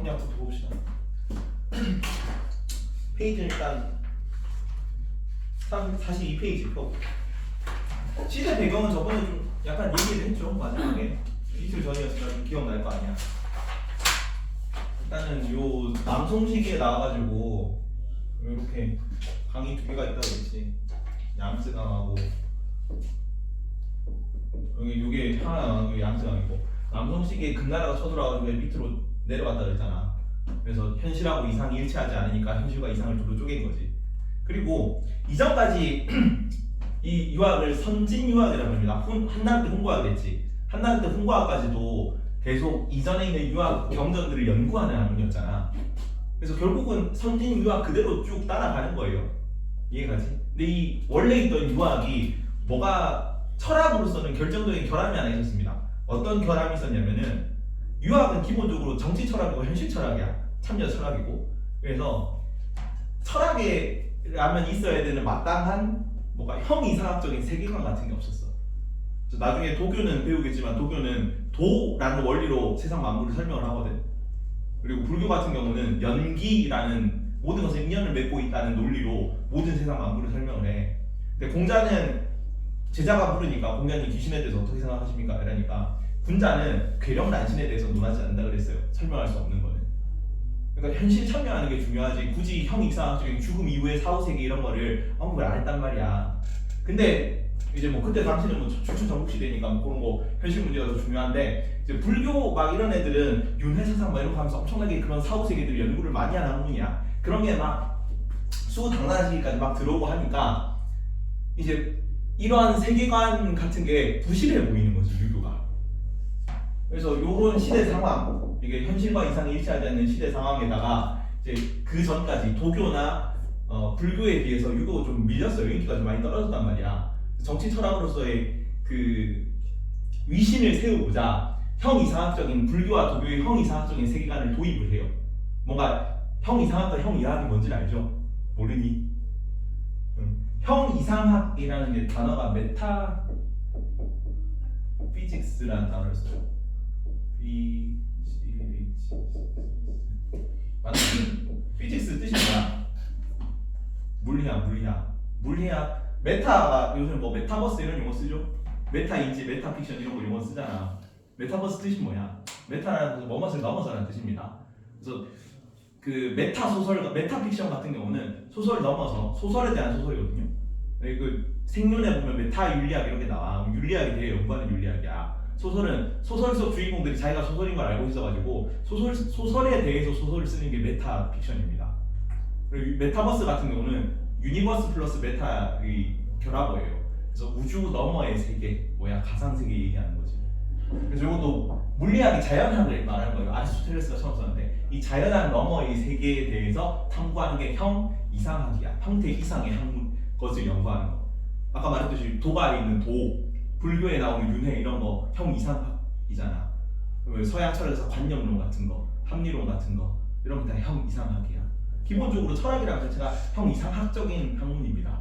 성리학부터 봅시다. 페이지는 일단 42페이지 펴고. 시대 배경은 저번에 좀 약간 얘기를 했죠. 마지막에 이틀 전이었으니까 좀 기억날 거 아니야. 일단은 요 남송시기에 나와가지고 이렇게 강이 두 개가 있다고 그랬지. 양쯔강하고 여기 요게 하나 양쯔강이고, 남송시기에 금나라가 쳐들어와가지고 밑으로 내려갔다 그랬잖아. 그래서 현실하고 이상이 일치하지 않으니까 현실과 이상을 두루 쪼갠 거지. 그리고 이전까지 이 유학을 선진유학이라고 합니다. 한나라 때 홍보학 됐지. 한나라 때 홍보학까지도 계속 이전에 있는 유학 경전들을 연구하는 학문이었잖아. 그래서 결국은 선진유학 그대로 쭉 따라가는 거예요. 이해가지? 근데 이 원래 있던 유학이 뭐가 철학으로서는 결정적인 결함이 하나 있었습니다. 어떤 결함이 있었냐면은, 유학은 기본적으로 정치 철학이고 현실 철학이야. 참여 철학이고. 그래서 철학에 라면 있어야 되는 마땅한 뭔가 형이상학적인 세계관 같은 게 없었어. 나중에 도교는 배우겠지만 도교는 도라는 원리로 세상 만물을 설명을 하거든. 그리고 불교 같은 경우는 연기라는 모든 것에 인연을 맺고 있다는 논리로 모든 세상 만물을 설명을 해. 근데 공자는 제자가 물으니까 공자님 귀신에 대해서 어떻게 생각하십니까? 이러니까 군자는 괴력난신에 대해서 논하지 않는다 그랬어요. 설명할 수 없는 거는. 그러니까 현실 참여하는 게 중요하지, 굳이 형이상학적인 죽음 이후의 사후세계 이런 거를 아무 말 안 했단 말이야. 근데 이제 뭐 그때 당시는 뭐 출처 전국 시대니까 뭐 그런 거 현실 문제가 더 중요한데, 이제 불교 막 이런 애들은 윤회사상 막 이런 거 하면서 엄청나게 그런 사후세계들 연구를 많이 하는 학문이야. 그런 게 막 수당나시기까지 막 들어오고 하니까 이제 이러한 세계관 같은 게 부실해 보이는 거지, 유교가. 그래서 요런 시대 상황, 이게 현실과 이상이 일치하지 않는 시대 상황에다가 이제 그 전까지 도교나 불교에 비해서 유교가 좀 밀렸어요. 인기가 좀 많이 떨어졌단 말이야. 정치 철학으로서의 그 위신을 세우고자 형이상학적인 불교와 도교의 형이상학적인 세계관을 도입을 해요. 뭔가 형이상학과 형이하학이 뭔지를 알죠? 모르니? 형이상학이라는 게 단어가 메타 피직스라는 단어를 써요. 피직스 뜻이 뭐야? 물리학. 메타가 요즘 뭐 메타버스 이런 용어 쓰죠? 메타인지 메타픽션 이런 거 용어 쓰잖아. 메타버스 뜻이 뭐야? 메타라는 것은 뭐뭇을 넘어서라는 뜻입니다. 그래서 그 메타 소설, 메타픽션 같은 경우는 소설을 넘어서, 소설에 대한 소설이거든요. 그 생륜에 보면 메타 윤리학 이런 게 나와. 윤리학에 대해 연구하는 윤리학이야. 소설은 소설 속 주인공들이 자기가 소설인 걸 알고 있어가지고 소설에 대해서 소설을 쓰는 게 메타 픽션입니다. 그리고 메타버스 같은 경우는 유니버스 플러스 메타의 결합어예요. 그래서 우주 너머의 세계, 가상 세계 얘기하는 거지. 그래서 이것도 물리학이 자연학을 말하는 거예요. 아리스토텔레스가 처음 썼는데, 이 자연학 너머의 세계에 대해서 탐구하는 게 형 이상학이야. 형태 이상의 학문 것을 연구하는 거. 아까 말했듯이 도가에 있는 도, 불교에 나오는 윤회 이런 거 형 이상학이잖아. 서양 철학에서 관념론 같은 거, 합리론 같은 거 이런 거 다 형 이상학이야. 기본적으로 철학이라는 자체가 형 이상학적인 학문입니다.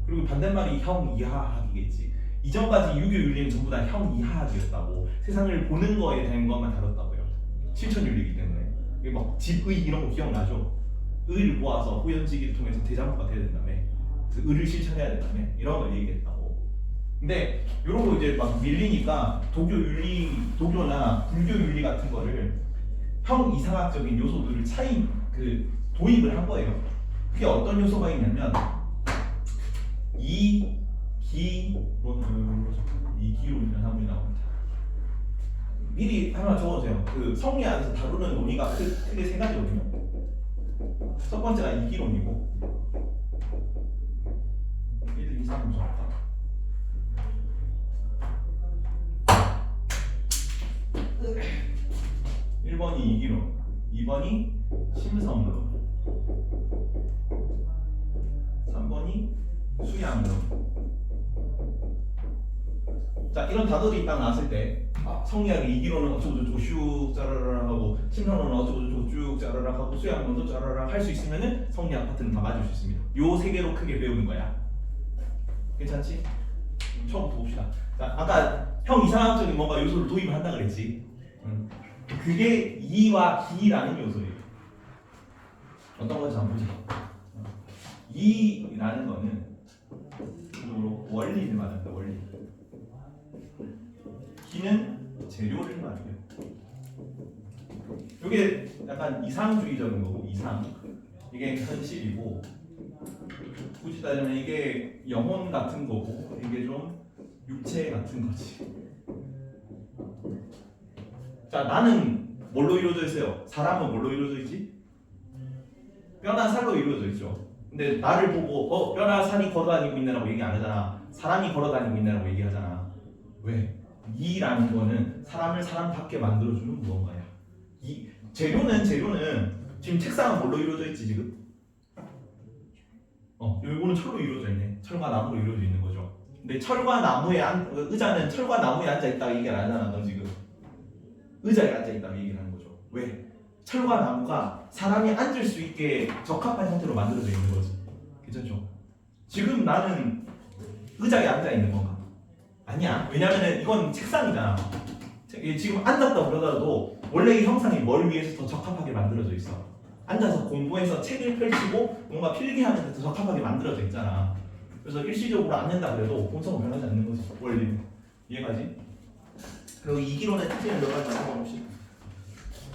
그리고 반대말이 형 이하학이겠지. 이전까지 유교 윤리는 전부 다 형 이하학이었다고, 세상을 보는 거에 대한 것만 다뤘다고요. 실천윤리이기 때문에. 이게 막 집의 이런 거 기억나죠? 의를 모아서 호연지기를 통해서 대장부가 돼야 된다며, 의를 실천해야 된다며, 이런 걸 얘기했다고. 근데 이런 거 이제 막 밀리니까 도교 윤리, 도교나 불교 윤리 같은 거를 형 이상학적인 요소들을 도입을 한 거예요. 그게 어떤 요소가 있냐면, 이기론이라는 학문이 나옵니다. 미리 하나 적어주세요. 그 성리 안에서 다루는 논의가 크게 세 가지거든요. 첫 번째가 이기론이고, 1, 2, 3, 4. 1번이 이기론, 2번이 심성론, 3번이 수양론. 자, 이런 단어들이 딱 나왔을 때, 성리학의 이기론은 어쩌고저쩌고 슉 짜라락 하고, 심성론은 어쩌고저쩌고 쭉 짜라락 하고, 수양론도 짜라락 할 수 있으면은 성리학 파트는 다 맞을 수 있습니다. 요 세 개로 크게 배우는 거야. 괜찮지? 처음부터 봅시다. 자, 아까 형 이상학적인 뭔가 요소를 도입을 한다 그랬지. 그게 이와 기라는 요소예요. 어떤 건지 한번 보자. 이라는 거는 원리를 말합니다. 원리. 기는 재료를 말해요. 이게 약간 이상주의적인 거고 이상. 이게 현실이고 굳이 따지면 이게 영혼 같은 거고 이게 좀 육체 같은 거지. 자, 나는 뭘로 이루어져 있어요? 사람은 뭘로 이루어져 있지? 뼈나 살로 이루어져 있죠. 근데 나를 보고 뼈나 살이 걸어다니고 있네라고 얘기 안 하잖아. 사람이 걸어다니고 있네라고 얘기하잖아. 왜? 이라는 거는 사람을 사람답게 만들어주는 무언가야. 이 재료는 지금 책상은 뭘로 이루어져 있지 지금? 이거는 철로 이루어져 있네. 철과 나무로 이루어져 있는 거죠. 근데 철과 나무에 의자는 철과 나무에 앉아 있다고 얘기를 안 하잖아. 넌 지금 의자에 앉아 있다고 얘기를 하는 거죠. 왜? 철과 나무가 사람이 앉을 수 있게 적합한 형태로 만들어져 있는 거지. 괜찮죠? 지금 나는 의자에 앉아 있는 건가? 아니야. 왜냐면은 이건 책상이잖아. 지금 앉았다 그러더라도 원래 이 형상이 뭘 위해서 더 적합하게 만들어져 있어. 앉아서 공부해서 책을 펼치고 뭔가 필기하는 데 더 적합하게 만들어져 있잖아. 그래서 일시적으로 앉는다 그래도 본성은 변하지 않는 거지. 원리는. 이해가지? 그리고 이 기론의 특징을 몇 가지 살펴봅시다.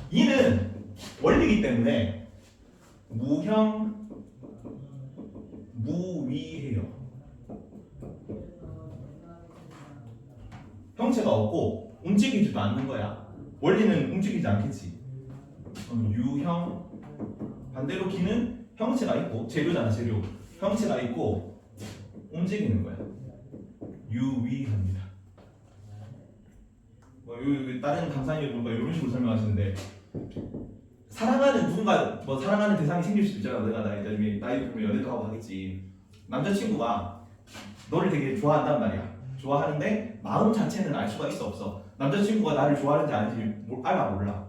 이는 원리이기 때문에 무형, 무위해요. 형체가 없고 움직이지도 않는 거야. 원리는 움직이지 않겠지. 유형, 반대로 기는 형체가 있고 재료잖아. 재료. 형체가 있고 움직이는 거야. 유위합니다. 다른 강사님들 보니까 이런 식으로 설명하시는데 사랑하는 누군가 사랑하는 대상이 생길 수도 있잖아. 내가 나중에 나이 들면 연애도 하고 하겠지. 남자친구가 너를 되게 좋아한단 말이야. 좋아하는데 마음 자체는 알 수가 있어 없어? 남자친구가 나를 좋아하는지 아닌지 알아 몰라?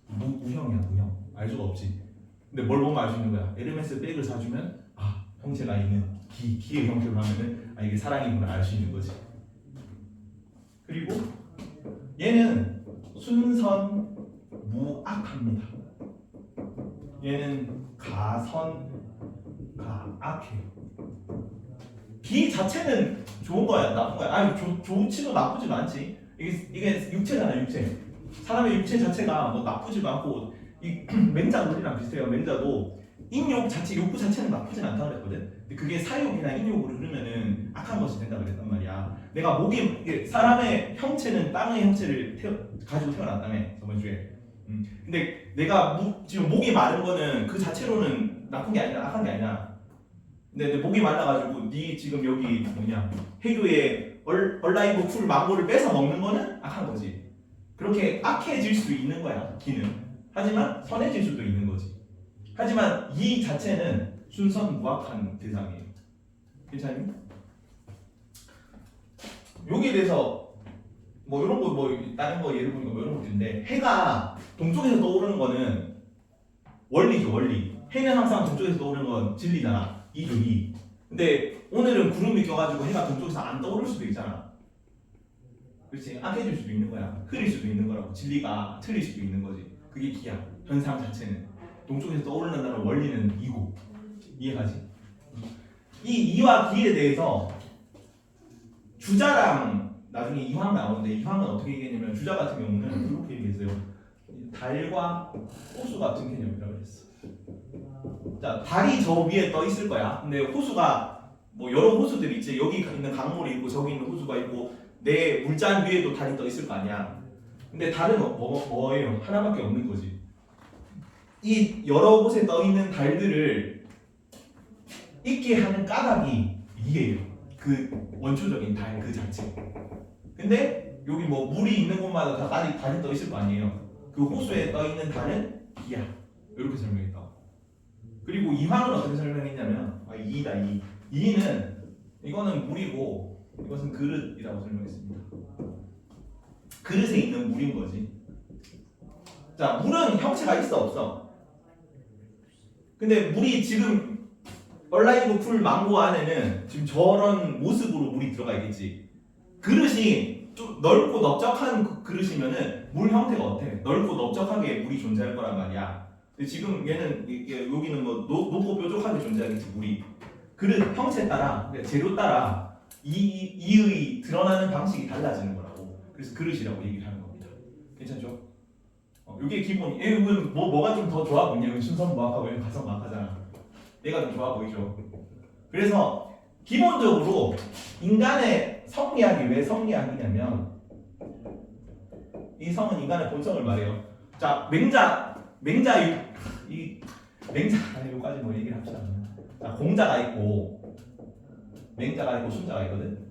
무형이야. 무형. 알 수가 없지. 근데 뭘 보면 알 수 있는 거야. 에르메스 백을 사주면 형체가 있는 기의 형태로 하면은 이게 사랑이구나 알 수 있는 거지. 그리고 얘는 순선무악합니다. 얘는 가선가악해요. 기 자체는 좋은 거야, 나쁜 거야? 좋지도 나쁘지도 않지. 이게 육체잖아, 육체. 사람의 육체 자체가 나쁘지도 않고 맹자 논리랑 비슷해요. 맹자도 인욕 자체, 욕구 자체는 나쁘진 않다고 그랬거든. 근데 그게 사욕이나 인욕으로 흐르면은 악한 것이 된다고 그랬단 말이야. 내가 사람의 형체는 땅의 형체를 가지고 태어났다며 저번 주에. 근데 내가 지금 목이 마른 거는 그 자체로는 나쁜 게 아니라 악한 게 아니야. 근데 내 목이 말라가지고 네 지금 여기 해교에 얼라이브 풀 망고를 뺏어 먹는 거는 악한 거지. 그렇게 악해질 수 있는 거야, 기는. 하지만 선해질 수도 있는 거지. 하지만 이 자체는 순선무악한 대상이에요. 괜찮니? 여기에 대해서 이런 거 다른 거 예를 보니까 이런 것도 있는데 해가 동쪽에서 떠오르는 거는 원리죠. 원리. 해는 항상 동쪽에서 떠오르는 건 진리잖아. 2죠 2. 근데 오늘은 구름이 껴가지고 해가 동쪽에서 안 떠오를 수도 있잖아. 그렇지? 악해질 수도 있는 거야. 흐릴 수도 있는 거라고. 진리가 틀릴 수도 있는 거지. 그게 기야. 현상 자체는. 동쪽에서 떠오른다는 원리는 이고. 이해가지? 이 이와 기에 대해서 주자랑 나중에 이황 나오는데 이황은 어떻게 얘기했냐면 주자 같은 경우는 이렇게 얘기했어요. 달과 호수 같은 개념이라고 했어. 자, 달이 저 위에 떠 있을 거야. 근데 호수가 여러 호수들이 있지. 여기 있는 강물이 있고 저기 있는 호수가 있고 내 물잔 위에도 달이 떠 있을 거 아니야. 근데 달은 뭐예요? 하나밖에 없는 거지. 이 여러 곳에 떠 있는 달들을 있게 하는 까닭이 이게요. 그 원초적인 달 그 자체. 근데 여기 물이 있는 곳마다 다 달이 떠 있을 거 아니에요. 그 호수에 떠 있는 달은 기야. 이렇게 설명했다. 그리고 이황은 어떻게 설명했냐면 이다 이. 이는 이거는 물이고 이것은 그릇이라고 설명했습니다. 그릇에 있는 물인 거지. 자, 물은 형체가 있어 없어? 근데 물이 지금 얼라이브 풀 망고 안에는 지금 저런 모습으로 물이 들어가 있겠지. 그릇이 좀 넓고 넓적한 그릇이면은 물 형태가 어때? 넓고 넓적하게 물이 존재할 거란 말이야. 근데 지금 얘는 여기는 뭐 높고 뾰족하게 존재하겠지 물이. 그릇 형태 따라 그러니까 재료 따라 이의 드러나는 방식이 달라지는 거라고. 그래서 그릇이라고 얘기를 하는 겁니다. 괜찮죠? 이게 기본. 얘는 뭐가 좀 더 좋아 보이냐? 순선무학하고 얘는 가성무학하잖아. 얘가 좀 좋아 보이죠? 그래서 기본적으로 인간의 성리학이 왜 성리학이냐면 이 성은 인간의 본성을 말해요. 자, 여기까지 뭐 얘기를 합시다. 자, 공자가 있고 맹자가 있고 순자가 있거든.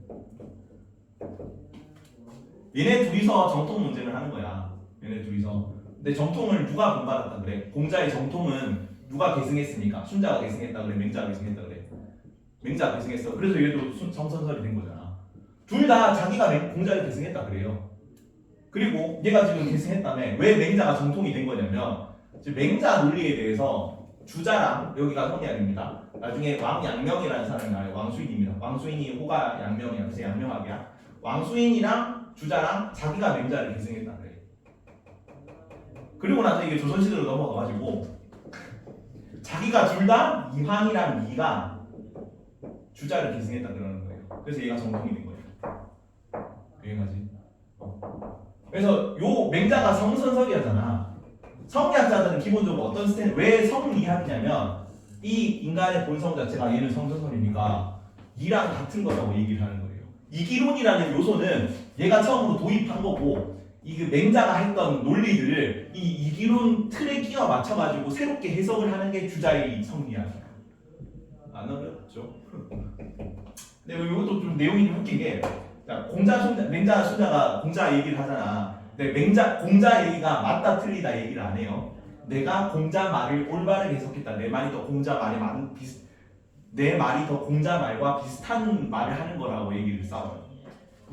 얘네 둘이서 정통 논쟁을 하는 거야. 얘네 둘이서. 근데 정통을 누가 본받았다 그래? 공자의 정통은 누가 계승했습니까? 순자가 계승했다 그래? 맹자가 계승했다 그래? 맹자가 계승했어. 그래서 얘도 성선설이 된 거잖아. 둘 다 자기가 공자를 계승했다 그래요. 그리고 얘가 지금 계승했다며. 왜 맹자가 정통이 된 거냐면 맹자 논리에 대해서 주자랑 여기가 성리학입니다. 나중에 왕양명이라는 사람이 나와요. 왕수인입니다. 왕수인이 호가 양명이야. 그래서 양명학이야. 왕수인이랑 주자랑 자기가 맹자를 계승했다 그래. 그리고 나서 이게 조선시대로 넘어가가지고 자기가 둘 다 이황이랑 이가 주자를 계승했다 그러는 거예요. 그래서 얘가 정통이 된 거예요. 유행하지. 그래서 요 맹자가 성선설이었잖아. 성리학자들은 기본적으로 어떤 왜 성리학이냐면 이 인간의 본성 자체가 얘는 성선설이니까 이랑 같은 거라고 얘기를 하는 거예요. 이기론이라는 요소는 얘가 처음으로 도입한 거고 이 맹자가 했던 논리들을 이 이기론 틀에 끼워 맞춰가지고 새롭게 해석을 하는 게 주자의 성리학이야. 안 어렵죠? 근데 이것도 좀 내용이 좀 웃긴 게 맹자 순자가 공자 얘기를 하잖아. 근데 공자 얘기가 맞다 틀리다 얘기를 안 해요. 내가 공자 말을 올바르게 해석했다. 내 말이 더 공자 말과 비슷한 말을 하는 거라고 얘기를 싸워요.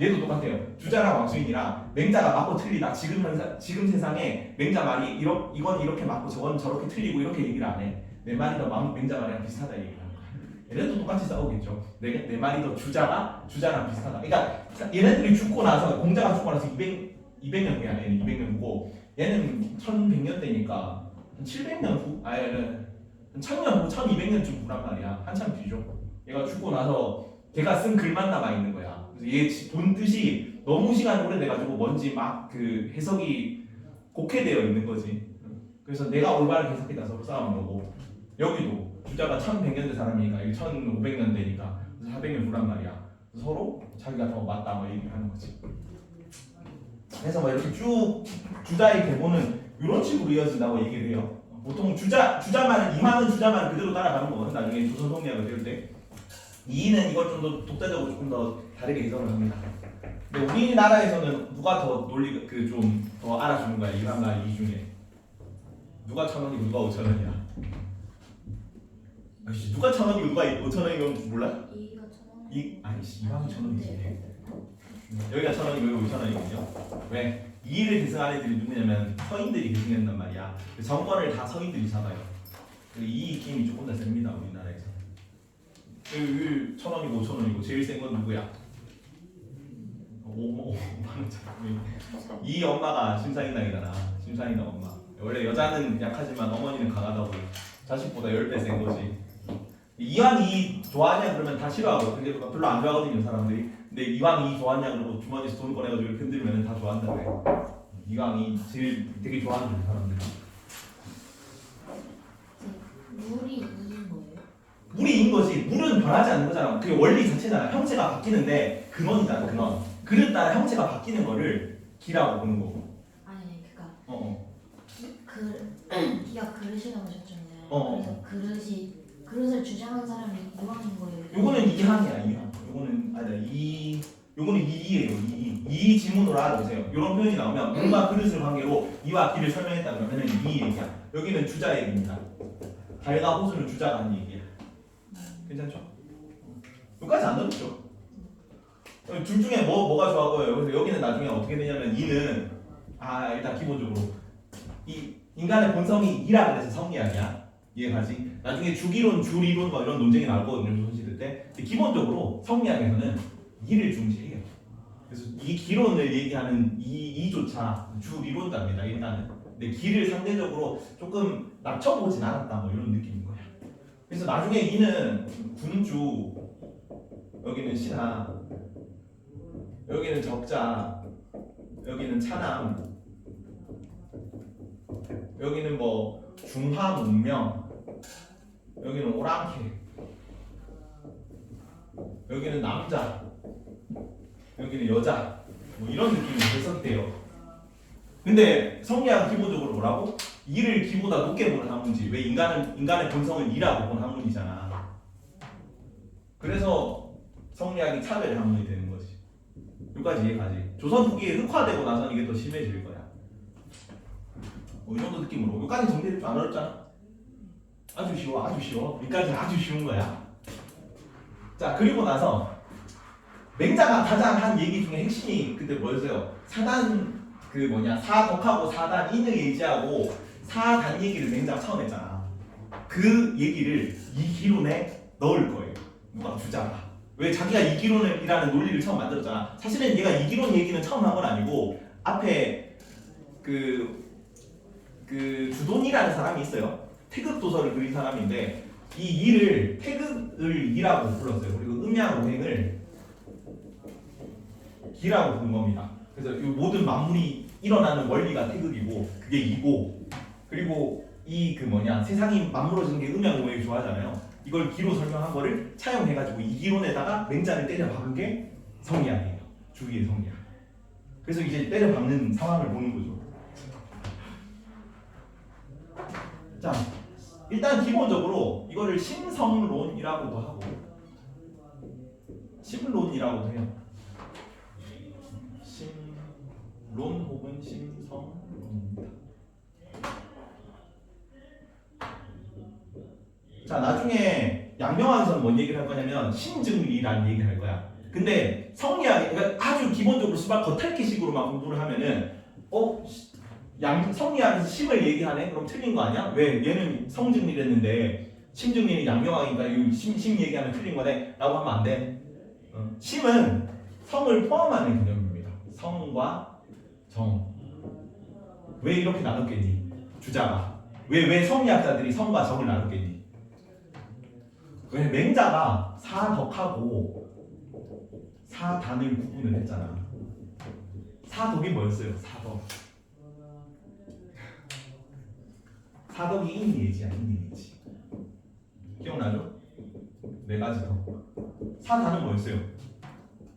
얘도 똑같아요. 주자랑 왕수인이랑 맹자가 맞고 틀리다. 지금 세상에 맹자 말이 이건 이렇게 맞고 저건 저렇게 틀리고 이렇게 얘기를 안 해. 내 말이 더 맹자 말이랑 비슷하다 얘기를 하는 거야. 얘네도 똑같이 싸우겠죠. 내 말이 더 주자랑 비슷하다. 그러니까 얘네들이 죽고 나서 공자가 죽고 나서 200년 후야. 얘는 200년 후고 얘는 1100년 대니까 700년 후? 얘는 1000년 후, 1200년쯤 후란 말이야. 한참 뒤죠. 얘가 죽고 나서 걔가 쓴 글만 남아 있는 거야. 그래서 얘 본 뜻이 너무 시간이 오래돼가지고 뭔지 막 그 해석이 곡해되어 있는 거지. 그래서 내가 올바르게 해석했다 서로 싸우는 거고 여기도 주자가 1100년 대 사람이니까 이게 1500년 대니까 400년 후란 말이야. 서로 자기가 더 맞다 뭐 얘기를 하는 거지. 그래서 뭐 이렇게 쭉 주자의 계보는 이런 식으로 이어진다고 얘기를 해요. 보통 주자만은 이만은 주자만은 그대로 따라가는 거거든. 나중에 조선 성리학을 배울 때 이는 이걸 좀 더 독자적으로 조금 더 다르게 해석을 합니다. 근데 우리나라에서는 누가 더 논리 좀 더 알아주는 거야? 이랑과 이 중에 누가 1000원이고 누가 5000원이야? 누가 1000원이고 누가 5000원이고 몰라? 이가 1000원. 아니씨 이왕이 1000원이지. 여기가 1000원이고 여기 5000원이거든요. 왜? 이의를 계승한 애들이 누구냐면 서인들이 계승했단 말이야. 정권을 다 서인들이 잡아요. 이 힘이 조금 더 셉니다 우리나라에서. 1000원이고 5000원이고 제일 센 건 누구야? 5만원짜리. 이 엄마가 심사인당이잖아. 심사인당 엄마. 원래 여자는 약하지만 어머니는 강하다고. 자식보다 10배 센 거지. 이왕이 좋아하냐 그러면 다 싫어하고 근데 별로 안 좋아하거든요 사람들이. 근데 이왕이 좋아하냐 그러고 주머니에서 돈 꺼내가지고 이렇게 흔들면 다 좋아한다고 해. 이왕이 제일 되게 좋아하는 사람들. 물이 이인 거예요? 물이 인 거지. 물은 변하지 않는 거잖아. 그게 원리 자체잖아. 형체가 바뀌는데 근원이잖아. 근원. 그릇 따라 형체가 바뀌는 거를 기라고 보는 거고. 아니 그러니까 기가 그릇이라고 하셨잖아요. 그래서 그릇을 주장한 사람이 이왕인 거예요. 요거는 이항이야. 이항. 요거는 요거는 이의예요. 이 지문으로 알아보세요. 이런 표현이 나오면 뭔가 그릇을 관계로 이와 기를 설명했다 그러면 이 얘기야. 여기는 주자 얘기입니다. 달과 호수는 주자가 한 얘기야. 괜찮죠? 여기까지 안 어렵죠? 둘 중에 뭐가 좋아 보여요? 그래서 여기는 나중에 어떻게 되냐면 이는 일단 기본적으로 이 인간의 본성이 이라 그래서 성리학이야. 이해가지? 나중에 주기론, 주리론 뭐 이런 논쟁이 나오거든요 조선시대 때. 근데 기본적으로 성리학에서는 이를 중시해요. 그래서 이 기론을 얘기하는 이조차 주리론자입니다. 일단은. 근데 기를 상대적으로 조금 낮춰보진 않았다 뭐 이런 느낌인 거야. 그래서 나중에 이는 군주, 여기는 신하, 여기는 적자, 여기는 차남, 여기는 뭐 중화 문명, 여기는 오랑캐, 여기는 남자, 여기는 여자, 뭐 이런 느낌이 해석돼요. 근데 성리학은 기본적으로 뭐라고? 이를 기보다 높게 보는 학문이지. 왜 인간의 본성을 이라고 보는 학문이잖아. 그래서 성리학이 차별의 학문이 되는 거지. 여기까지 이해가지. 조선 후기에 흑화되고 나서는 이게 더 심해질 거야. 뭐 이 정도 느낌으로. 여기까지 정리해도 안 어렵잖아. 아주 쉬워, 아주 쉬워. 여기까지 아주 쉬운 거야. 자, 그리고 나서 맹자가 가장 한 얘기 중에 핵심이 그때 뭐였어요? 사단 사덕하고 사단 인을 예지하고 사단 얘기를 맹자가 처음 했잖아. 그 얘기를 이 기론에 넣을 거예요. 누가 주자가. 왜 자기가 이기론이라는 논리를 처음 만들었잖아. 사실은 얘가 이기론 얘기는 처음 한 건 아니고 앞에 그 주돈이라는 사람이 있어요. 태극 도서를 그린 사람인데 이 이를 태극을 이라고 불렀어요. 그리고 음양오행을 기라고 부른 겁니다. 그래서 이 모든 만물이 일어나는 원리가 태극이고 그게 이고, 그리고 세상이 만물어지는 게 음양오행을 좋아하잖아요. 이걸 기로 설명한 거를 차용해가지고 이 기론에다가 맹자를 때려 박은 게 성리학이에요. 주위의 성리학. 그래서 이제 때려 박는 상황을 보는 거죠. 자, 일단 기본적으로 이거를 심성론이라고도 하고 심론이라고도 해요. 심론 혹은 심성론입니다. 자, 나중에 양명학에서는 뭔 얘기를 할 거냐면 심증리라는 얘기를 할 거야. 근데 성리학이 그러니까 아주 기본적으로 수박 겉핥기식으로만 공부를 하면은 성리학에서 심을 얘기하네? 그럼 틀린 거 아니야? 왜? 얘는 성증리를 했는데 심증리는 양명학이니까 심 얘기하면 틀린 거네? 라고 하면 안 돼. 심은 성을 포함하는 개념입니다. 성과 정. 왜 이렇게 나눴겠니? 주자가. 왜 성리학자들이 성과 정을 나눴겠니? 왜 맹자가 사덕하고 사단을 구분을 했잖아. 사덕이 뭐였어요? 사덕이 인예지야, 인예지. 기억나죠? 4가지 덕. 사단은 뭐였어요?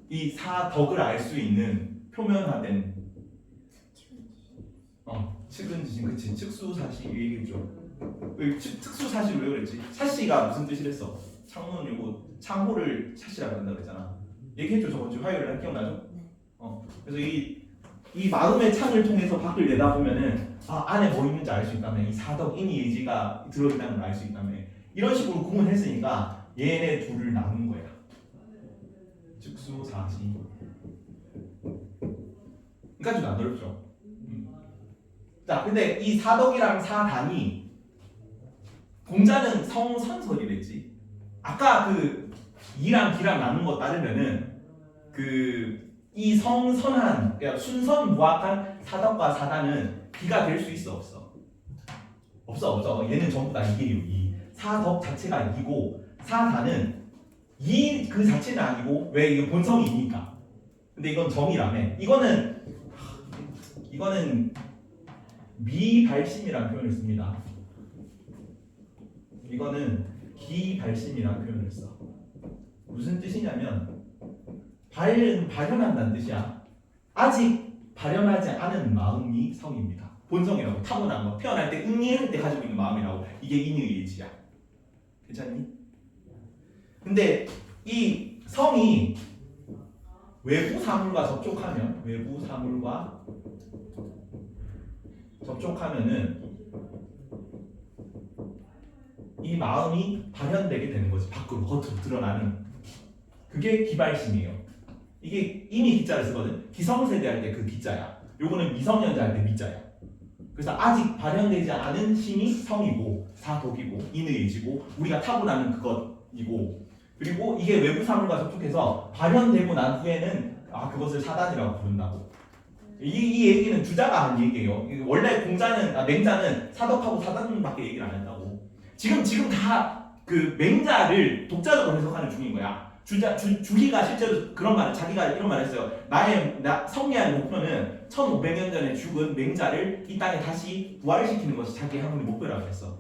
이 사덕을 알 수 있는 표면화된 측은지심, 그치? 측수사시 얘기했죠. 특수사시를 왜 그랬지? 사시가 무슨 뜻이랬어? 창문이고 창호를 사시라고 한다고 했잖아. 얘기했죠, 저번 주 화요일에. 기억나죠? 그래서 이 마음의 창을 통해서 밖을 내다보면은 안에 뭐 있는지 알 수 있다며. 이 사덕, 인이 예지가 들어있다는 걸 알 수 있다며. 이런 식으로 구분했으니까 얘네 둘을 나눈 거야. 즉수사시. 그러니까 좀 안 어렵죠. 자, 근데 이 사덕이랑 사단이 공자는 성선설이랬지. 아까 이랑 기랑 나눈 거 따르면은 이 성선한, 그러니까 순선무악한 사덕과 사단은 기가 될 수 있어, 없어? 없어. 얘는 전부 다 이게요. 이 사덕 자체가 이고 사단은 그 자체는 아니고, 왜? 이거 본성이니까. 근데 이건 정이라며. 이거는 미발심이라는 표현을 씁니다. 이거는 기발심이라는 표현을 써. 무슨 뜻이냐면 발현한다는 뜻이야. 아직 발현하지 않은 마음이 성입니다. 본성이라고. 타고난 거. 태어날 때 응애할 때 가지고 있는 마음이라고. 이게 인의의지야. 괜찮니? 근데 이 성이 외부 사물과 접촉하면은 이 마음이 발현되게 되는 거지. 밖으로, 겉으로 드러나는. 그게 기발심이에요. 이게 이미 기자를 쓰거든. 기성세대 할 때 그 기자야. 요거는 미성년자 할 때 미자야. 그래서 아직 발현되지 않은 심이 성이고, 사덕이고, 인의지고, 우리가 타고나는 그것이고, 그리고 이게 외부 사물과 접촉해서 발현되고 난 후에는 그것을 사단이라고 부른다고. 이 얘기는 주자가 한 얘기예요. 원래 맹자는 사덕하고 사단밖에 얘기를 안 했다고. 지금 다 그 맹자를 독자적으로 해석하는 중인 거야. 주희가 실제로 그런 말을 자기가 이런 말을 했어요. 성리학의 목표는 1500년 전에 죽은 맹자를 이 땅에 다시 부활시키는 것이 자기의 학문의 목표라고 했어.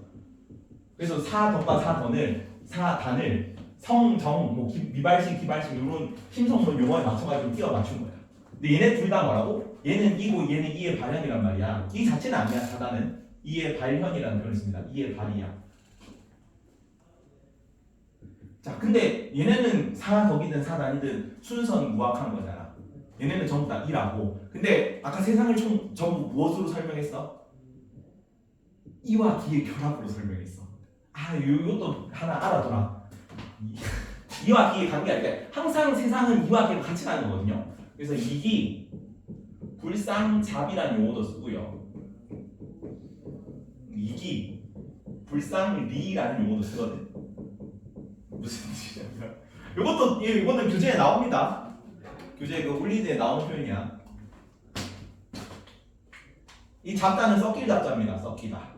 그래서 사덕과 사단을 성, 정, 미발식, 기발식 이런 힘성문 용어에 맞춰가지고 끼워 맞춘 거야. 근데 얘네 둘 다 뭐라고? 얘는 이고 얘는 이의 발현이란 말이야. 이 자체는 아니야. 사단은 이의 발현이라는 표현을 씁니다. 이의 발이야. 자, 근데 얘네는 사덕이든 사단이든 순선 무학한 거잖아. 얘네는 전부 다 이라고. 근데 아까 세상을 전부 무엇으로 설명했어? 이와 기의 결합으로 설명했어. 이것도 하나 알아둬라. 이와 기의 관계가 그러니까 항상 세상은 이와 기가 같이 가는 거거든요. 그래서 이기 불상잡이라는 용어도 쓰고요. 이기 불상리라는 용어도 쓰거든. 무슨 뜻이냐? 이것도 교재에 나옵니다. 교재 그 울리드에 나오는 표현이야. 이 잡다는 섞일 잡자입니다. 섞이다.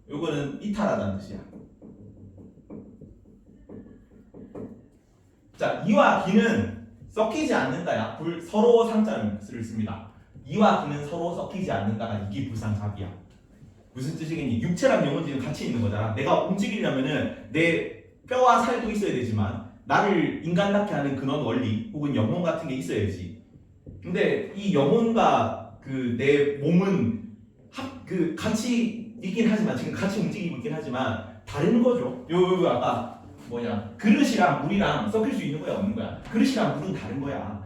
요거는 이탈하다는 뜻이야. 자, 이와 기는 섞이지 않는다야. 서로 상자를 씁니다. 이와 기는 서로 섞이지 않는다가 이기 불상잡이야. 무슨 뜻이겠니? 육체랑 영은 지금 같이 있는 거잖아. 내가 움직이려면은 내 뼈와 살도 있어야 되지만 나를 인간답게 하는 근원 원리 혹은 영혼 같은 게 있어야지. 근데 이 영혼과 그 내 몸은 같이 있긴 하지만 지금 같이 움직이고 있긴 하지만 다른 거죠. 요 아까 그릇이랑 물이랑 섞일 수 있는 거야 없는 거야? 그릇이랑 물은 다른 거야.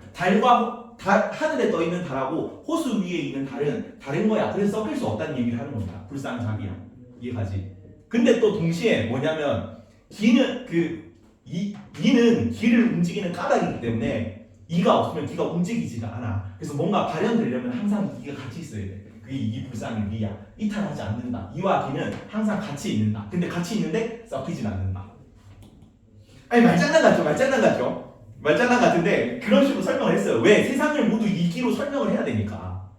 하늘에 떠 있는 달하고 호수 위에 있는 달은 다른 거야. 그래서 섞일 수 없다는 얘기를 하는 겁니다. 불상잡이야. 이해가지? 근데 또 동시에 뭐냐면 기는 이는 기를 움직이는 까닭이기 때문에 이가 없으면 기가 움직이지가 않아. 그래서 뭔가 발현되려면 항상 이가 같이 있어야 돼. 그게 이 불상의 리야. 이탈하지 않는다. 이와 기는 항상 같이 있는다. 근데 같이 있는데 섞이진 않는다. 말장난 같죠? 말장난 같은데 그런 식으로 설명을 했어요. 왜? 세상을 모두 이기로 설명을 해야 되니까.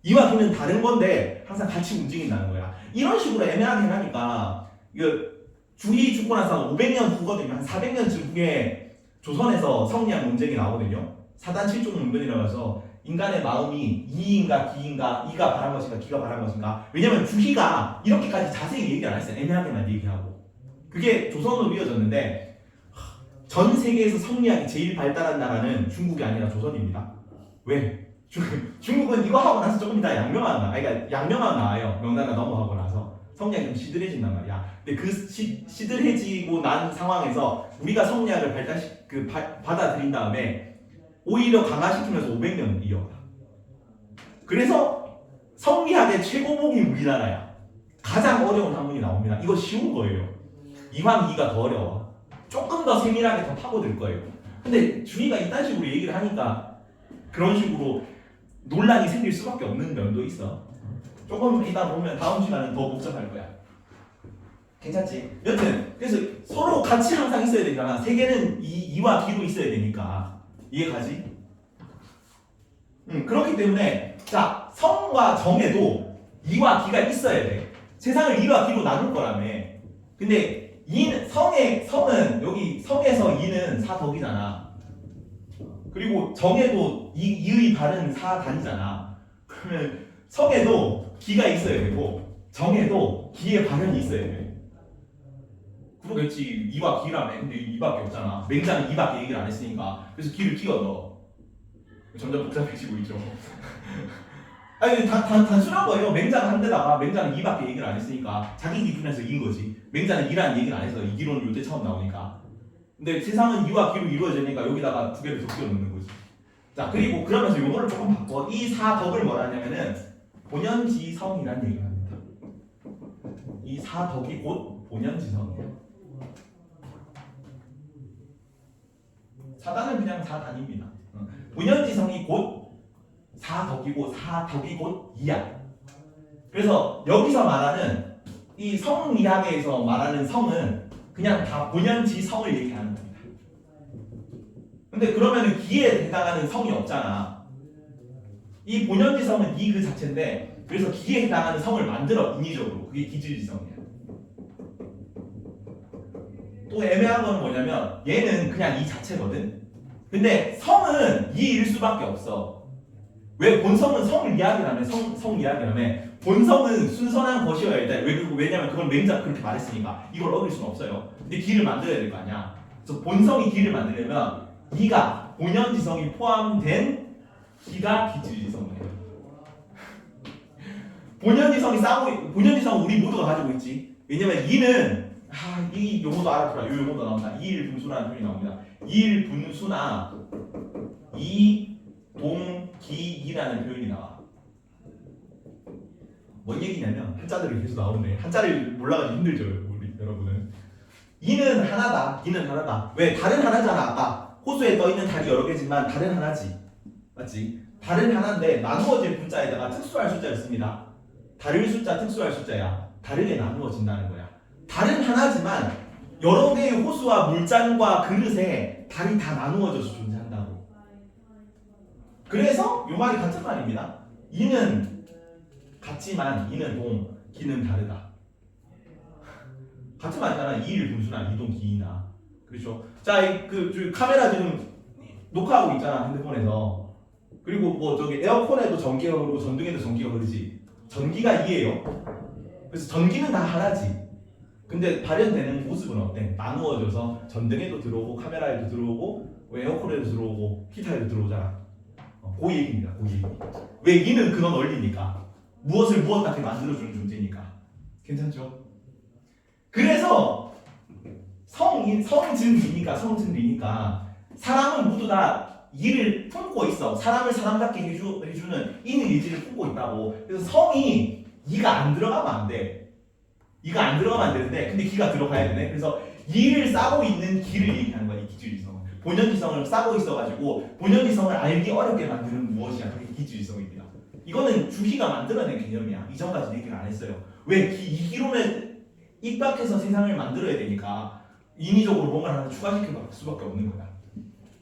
이와 기는 다른 건데 항상 같이 움직인다는 거야. 이런 식으로 애매하게 하니까 주희 죽고 나서 500년 후거든요. 한 400년쯤 후에 조선에서 성리학 논쟁이 나오거든요. 사단 7종 논변이라고 해서 인간의 마음이 이인가 기인가, 이가 바란 것인가 기가 바란 것인가. 왜냐면 주희가 이렇게까지 자세히 얘기를 안 했어요. 애매하게만 얘기하고. 그게 조선으로 이어졌는데 전 세계에서 성리학이 제일 발달한 나라는 중국이 아니라 조선입니다. 왜? 중국은 이거 하고 나서 조금 이따 양명하가 나와요. 명나라 넘어가고 나서 성리학이 좀 시들해진단 말이야. 근데 그 시들해지고 난 상황에서 우리가 성리학을 받아들인 다음에 오히려 강화시키면서 500년 이어가. 그래서 성리학의 최고봉이 우리나라야. 가장 어려운 학문이 나옵니다. 이거 쉬운 거예요. 이황 2가 더 어려워. 조금 더 세밀하게 더 파고들 거예요. 근데 주희가 이딴 식으로 얘기를 하니까 그런 식으로 논란이 생길 수밖에 없는 면도 있어. 조금 이따 보면 다음 시간은 더 복잡할 거야. 괜찮지? 여튼 그래서 서로 같이 항상 있어야 되잖아. 세계는 이와 기로 있어야 되니까. 이해가지? 그렇기 때문에 자, 성과 정에도 이와 기가 있어야 돼. 세상을 이와 기로 나눌 거라며. 근데 성은 여기 성에서 이는 사덕이잖아. 그리고 정에도 이의 발은 사단이잖아. 그러면 성에도 기가 있어야 되고 정에도 기의 발현이 있어야 돼. 그러겠지. 이와 기라며. 근데 이밖에 없잖아. 맹자는 이밖에 얘기를 안 했으니까. 그래서 기를 끼워 넣어. 점점 복잡해지고 있죠. 단순한 거예요. 맹자가 한 데다가 맹자는 이밖에 얘기를 안 했으니까 자기 기준에서 이긴 거지. 맹자는 이라는 얘기를 안 해서 이 기론은 요때 처음 나오니까. 근데 세상은 이와 기로 이루어지니까 여기다가 두 개를 더 끼워 넣는 거지. 자, 그리고 그러면서 용어를 조금 바꿔. 이 사덕을 뭐라 하냐면은 본연지성이라는 얘기를 합니다. 이 사덕이 곧 본연지성이에요. 사단은 그냥 사단입니다. 본연지성이 곧 사덕이고 사덕이 곧 이야. 그래서 여기서 말하는 이 성리학에서 말하는 성은 그냥 다 본연지성을 얘기하는 겁니다. 근데 그러면은 기에 해당하는 성이 없잖아. 이 본연지성은 이 그 자체인데 그래서 기에 해당하는 성을 만들어 인위적으로. 그게 기질지성이야. 또 애매한 건 뭐냐면 얘는 그냥 이 자체거든. 근데 성은 이일 수밖에 없어. 왜 본성은 성을 이야기하면 성 이야기하면 본성은 순선한 것이어야 돼. 왜냐면 그건 맹자 그렇게 말했으니까 이걸 어길 수는 없어요. 근데 기를 만들어야 될 거 아니야. 그래서 본성이 기를 만들려면 이가 본연지성이 포함된 기가 기질지성이에요. 본연지성은 우리 모두가 가지고 있지. 왜냐면 이는 이 용어도 알아두라. 이 용어도 나온다. 이일분수라는 표현이 나옵니다. 이일분수나 이동기이라는 표현이 나와. 뭔 얘기냐면 한자들이 계속 나오는데 한자를 몰라가지고 힘들죠, 우리 여러분은. 이는 하나다. 이는 하나다. 왜? 다른 하나잖아. 아까 호수에 떠 있는 달이 여러 개지만 다른 하나지. 맞지? 다른 하나인데 나누어질 분자에다가 특수할 숫자를 씁니다. 다를 숫자, 특수할 숫자야. 다르게 나누어진다는 거야. 다른 하나지만 여러 개의 호수와 물잔과 그릇에 달이 다 나누어져서 존재한다고. 그래서 이 말이 같은 말입니다. 이는 같지만 이는 동, 기는 다르다. 같은 말이잖아. 이일 분수나 이동 기이나. 그렇죠? 자, 그 카메라 지금 녹화하고 있잖아, 핸드폰에서. 그리고 뭐 저기 에어컨에도 전기가 흐르고 전등에도 전기가 흐르지. 전기가 이에요. 그래서 전기는 다 하나지. 근데 발현되는 모습은 어때? 나누어져서 전등에도 들어오고 카메라에도 들어오고 에어컨에도 들어오고 히터에도 들어오잖아. 그 얘기입니다. 그 얘기. 왜? 이는 근원 원리니까. 무엇을 무엇답게 만들어주는 존재니까. 괜찮죠? 그래서 성증리니까 사람은 모두 다 이를 품고 있어. 사람을 사람답게 해주는 인의 의지를 품고 있다고. 그래서 성이 이가 안 들어가면 안 돼. 이가 안 들어가면 안 되는데 근데 기가 들어가야 되네. 그래서 이를 싸고 있는 기를 얘기하는 거야. 이 기질지성은. 본연지성을 싸고 있어가지고 본연지성을 알기 어렵게 만드는 무엇이야. 그게 기질지성입니다. 이거는 주희가 만들어낸 개념이야. 이전까지 얘기를 안 했어요. 왜? 이 기론에 입각해서 세상을 만들어야 되니까 인위적으로 뭔가를 하나 추가시킬 수밖에 없는 거야.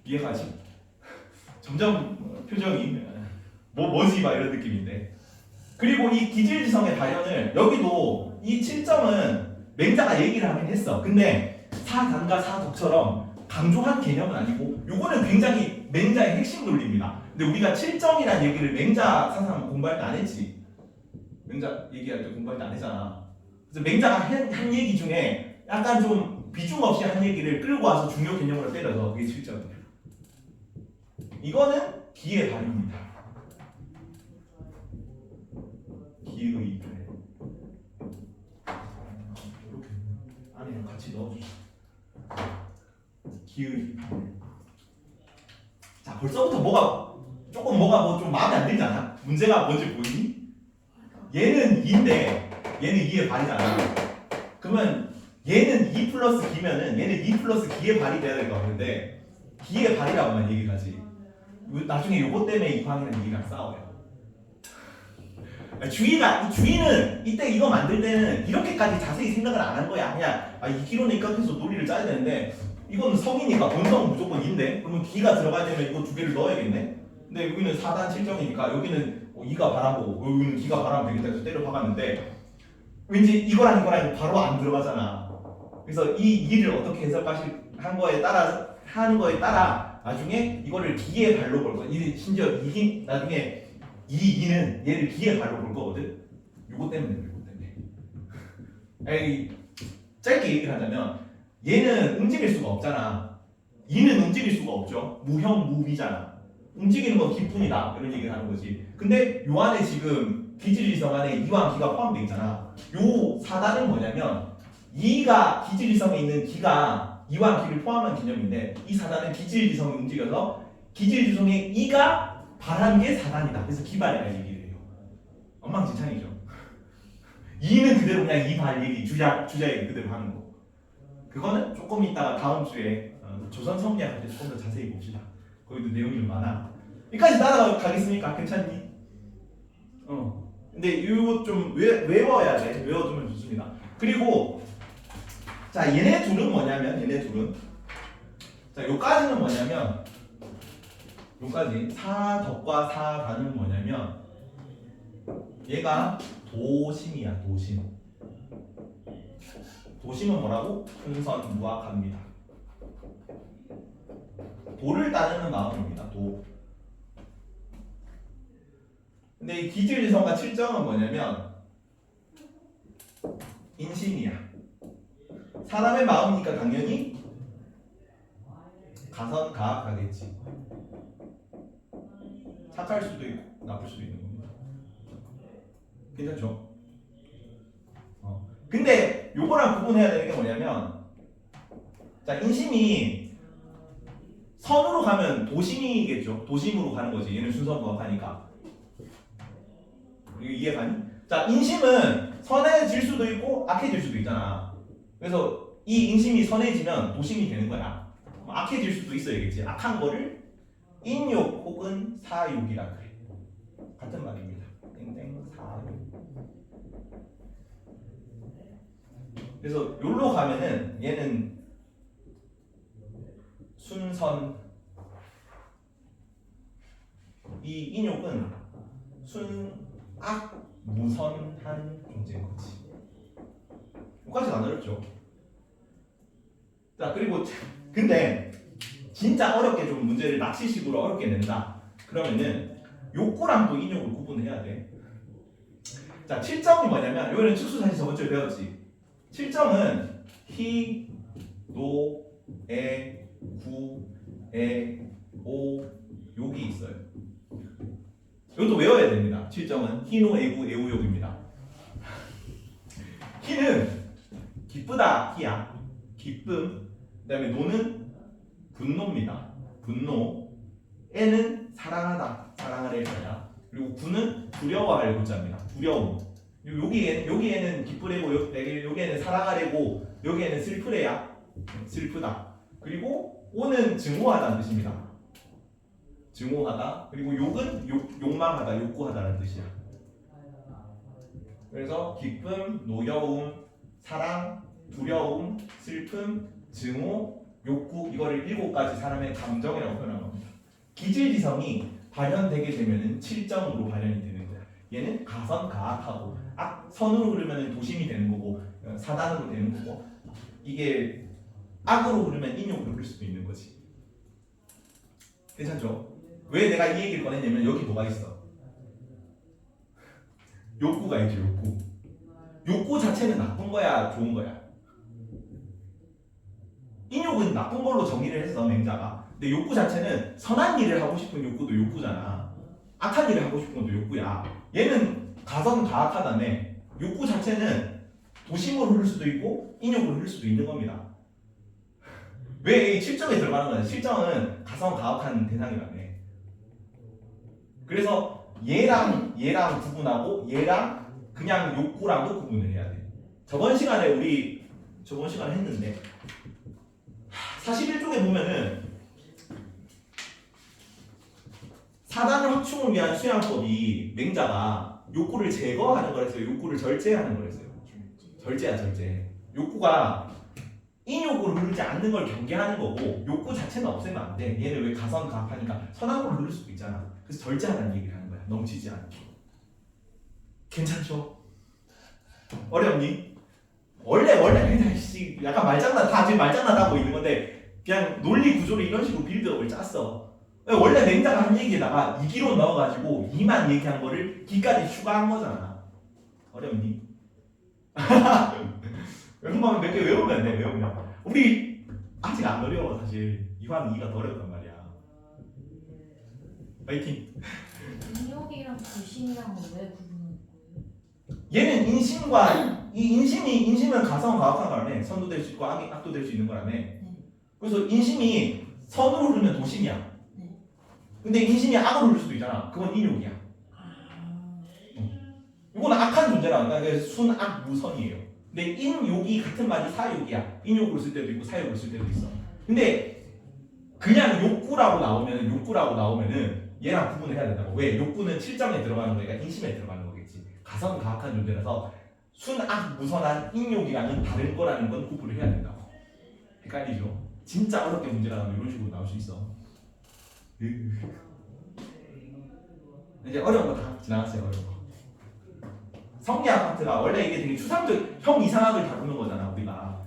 이해가지? 점점 표정이 뭐지 막 이런 느낌인데. 그리고 이 기질지성의 발현을 여기도 이 7점은 맹자가 얘기를 하긴 했어. 근데 사단과 사독처럼 강조한 개념은 아니고 요거는 굉장히 맹자의 핵심 논리입니다. 근데 우리가 7점이라는 얘기를 맹자 사상 공부할 때 안 했지. 맹자 얘기할 때 공부할 때 안 했잖아. 그래서 맹자가 한 얘기 중에 약간 좀 비중 없이 한 얘기를 끌고 와서 중요 개념으로 때려서 그게 7점이에요. 이거는 기의 발현입니다. 기의 발현. 이렇게 안에 같이 넣어주세요. 기의 발현. 자, 벌써부터 뭐가 뭐 좀 마음에 안 들잖아. 문제가 뭔지 보이니? 얘는 2인데 얘는 2의 발이잖아. 그러면 얘는 2 플러스 기면은 얘는 2 플러스 기의 발이 돼야 될 것 같은데 기의 발이라고만 얘기를 하지. 나중에 요것 때문에 이방이랑 얘기랑 싸워요. 주의는 이때 이거 만들 때는 이렇게까지 자세히 생각을 안 한 거야. 그냥 이 기론에 입각해서 논리를 짜야 되는데 이건 성이니까 본성은 무조건 인데 그러면 기가 들어가야 되면 이거 두 개를 넣어야겠네. 근데 여기는 4단 7점이니까 여기는 2가 발하고 여기는 기가 발하면 되겠다 해서 때려 박았는데 왠지 이거랑 바로 안 들어가잖아. 그래서 이 2를 어떻게 해석하는 거에 따라 나중에 이거를 기의 발로 볼 거야. 심지어 나중에 이 2는 얘를 기의 발로 볼 거거든. 요거 때문에. 짧게 얘기를 하자면 얘는 움직일 수가 없잖아. 2는 움직일 수가 없죠. 무형무비잖아. 움직이는 건 기뿐이다 이런 얘기를 하는 거지. 근데 요 안에 지금 기질지성 안에 2와 기가 포함되어 있잖아. 요 4단은 뭐냐면 2가 기질지성에 있는 기가 2와 기를 포함한 개념인데 이 4단은 기질지성이 움직여서 기질지성에 2가 발한 게 4단이다. 그래서 기발이라 얘기를 해요. 엉망진창이죠. 2는 그대로 그냥 2발 얘기 주자 얘기 그대로 하는 거. 그거는 조금 이따가 다음 주에 조선 성리학 할 때 조금 더 자세히 봅시다. 거기도 내용이 좀 많아. 여기까지 따라가겠습니까? 괜찮니? 근데 이거 좀 외워야 돼. 외워두면 좋습니다. 그리고 자 얘네 둘은 뭐냐면 자 요까지는 뭐냐면 여기까지. 사덕과 사단은 뭐냐면 얘가 도심이야. 도심. 도심은 뭐라고? 풍선무학합니다. 도를 따르는 마음입니다. 도. 근데 이 기질지성과 칠정은 뭐냐면 인심이야. 사람의 마음이니까 당연히 가선가학하겠지. 착할 수도 있고 나쁠 수도 있는 겁니다. 괜찮죠? 근데 요거랑 구분해야 되는 게 뭐냐면, 자, 인심이 선으로 가면 도심이겠죠. 도심으로 가는 거지. 얘는 순서부합하니까. 이해가니? 자, 인심은 선해질 수도 있고 악해질 수도 있잖아. 그래서 이 인심이 선해지면 도심이 되는 거야. 악해질 수도 있어야겠지. 악한 거를 인욕 혹은 사욕이라 그래. 같은 말입니다. 땡땡 사욕. 그래서 여기로 가면은 얘는 순선, 이 인욕은 순악 무선한 존재인 거지. 여기까지 안 어렵죠? 자, 그리고 근데 진짜 어렵게 좀 문제를 낚시식으로 어렵게 낸다. 그러면은 욕구랑 또 인욕을 구분해야 돼. 자, 7점이 뭐냐면, 이거는 특수사실 저번 주에 배웠지. 7점은 히, 노, 에, 구, 에, 오, 욕이 있어요. 이것도 외워야 됩니다. 7점은 히, 노, 에, 구, 에, 오, 욕입니다. 히는 기쁘다, 히야. 기쁨. 그 다음에 노는 분노입니다. 분노. 에는 사랑하다, 사랑하려 거야. 그리고 구는 두려워할 구자입니다. 두려움. 여기에는 기쁘래고, 여기에는 사랑하래고, 여기에는 슬프래야. 슬프다. 그리고 오는 증오하다는 뜻입니다. 증오하다. 그리고 욕은 욕망하다, 욕구하다는 뜻이야. 그래서 기쁨, 노여움, 사랑, 두려움, 슬픔, 증오, 욕구, 이거를 7가지 사람의 감정이라고 표현한 겁니다. 기질지성이 발현되게 되면은 7점으로 발현이 되는 거야. 얘는 가선가악하고, 선으로 흐르면 도심이 되는 거고, 사단으로 되는 거고, 이게 악으로 흐르면 인욕으로 흐를 수도 있는 거지. 괜찮죠? 왜 내가 이 얘기를 꺼냈냐면 여기 뭐가 있어? 욕구가 있죠. 욕구. 욕구 자체는 나쁜 거야, 좋은 거야? 인욕은 나쁜 걸로 정의를 했어, 맹자가. 근데 욕구 자체는 선한 일을 하고 싶은 욕구도 욕구잖아. 악한 일을 하고 싶은 것도 욕구야. 얘는 가선가악하다며. 욕구 자체는 도심으로 흐를 수도 있고 인욕으로 흐를 수도 있는 겁니다. 왜 이 7점에 들어가는 거야? 7점은 가선가악한 대상이라며. 그래서 얘랑 구분하고 얘랑 그냥 욕구랑도 구분을 해야 돼. 저번 시간에 했는데 41쪽에 보면은 사단을 확충을 위한 수양법이 맹자가 욕구를 제거하는 거랬어요. 욕구를 절제하는 거랬어요. 절제야, 절제. 욕구가 인욕으로 흐르지 않는 걸 경계하는 거고, 욕구 자체는 없애면 안 돼. 얘는 왜 가선가악하니까 선한 걸로 흐를 수도 있잖아. 그래서 절제하라는 얘기를 하는 거야. 넘치지 않게. 괜찮죠? 어렵니? 원래 그냥 약간 말장난, 다 지금 말장난하고 있는 건데 그냥 논리 구조를 이런 식으로 빌드업을 짰어. 원래 맹자가 한 얘기에다가 이기로 넣어가지고 이만 얘기한 거를 기까지 추가한 거잖아. 어렵니? 웬만하면 몇 개 외우면 돼. 외우면. 우리 아직 안 어려워. 사실 이황 2가 더 어렵단 말이야. 파이팅. 인욕이랑 도심이랑은 왜 구분하는 거예요? 얘는 인심은 가성가악한 거라며. 선도 될 수 있고 악도 될 수 있는 거라며. 그래서 인심이 선으로 흐르면 도심이야. 근데 인심이 악으로 흐를 수도 있잖아. 그건 인욕이야. 이건 악한 존재라. 그러니까 순악 무선이에요. 근데 인욕이 같은 말이 사욕이야. 인욕으로 쓸 때도 있고 사욕으로 쓸 때도 있어. 근데 그냥 욕구라고 나오면은 얘랑 구분을 해야 된다고. 왜? 욕구는 7점에 들어가는 거니까 인심에 들어가는 거겠지. 가선가악한 존재라서 순악 무선한 인욕이랑은 다른 거라는 건 구분을 해야 된다고. 헷갈리죠? 진짜 어렵게 문제 나오면 이런 식으로 나올 수 있어. 이제 어려운 거 다 지나갔어요. 어려운 거. 성리학 파트가 원래 이게 되게 추상적 형 이상학을 다루는 거잖아 우리가.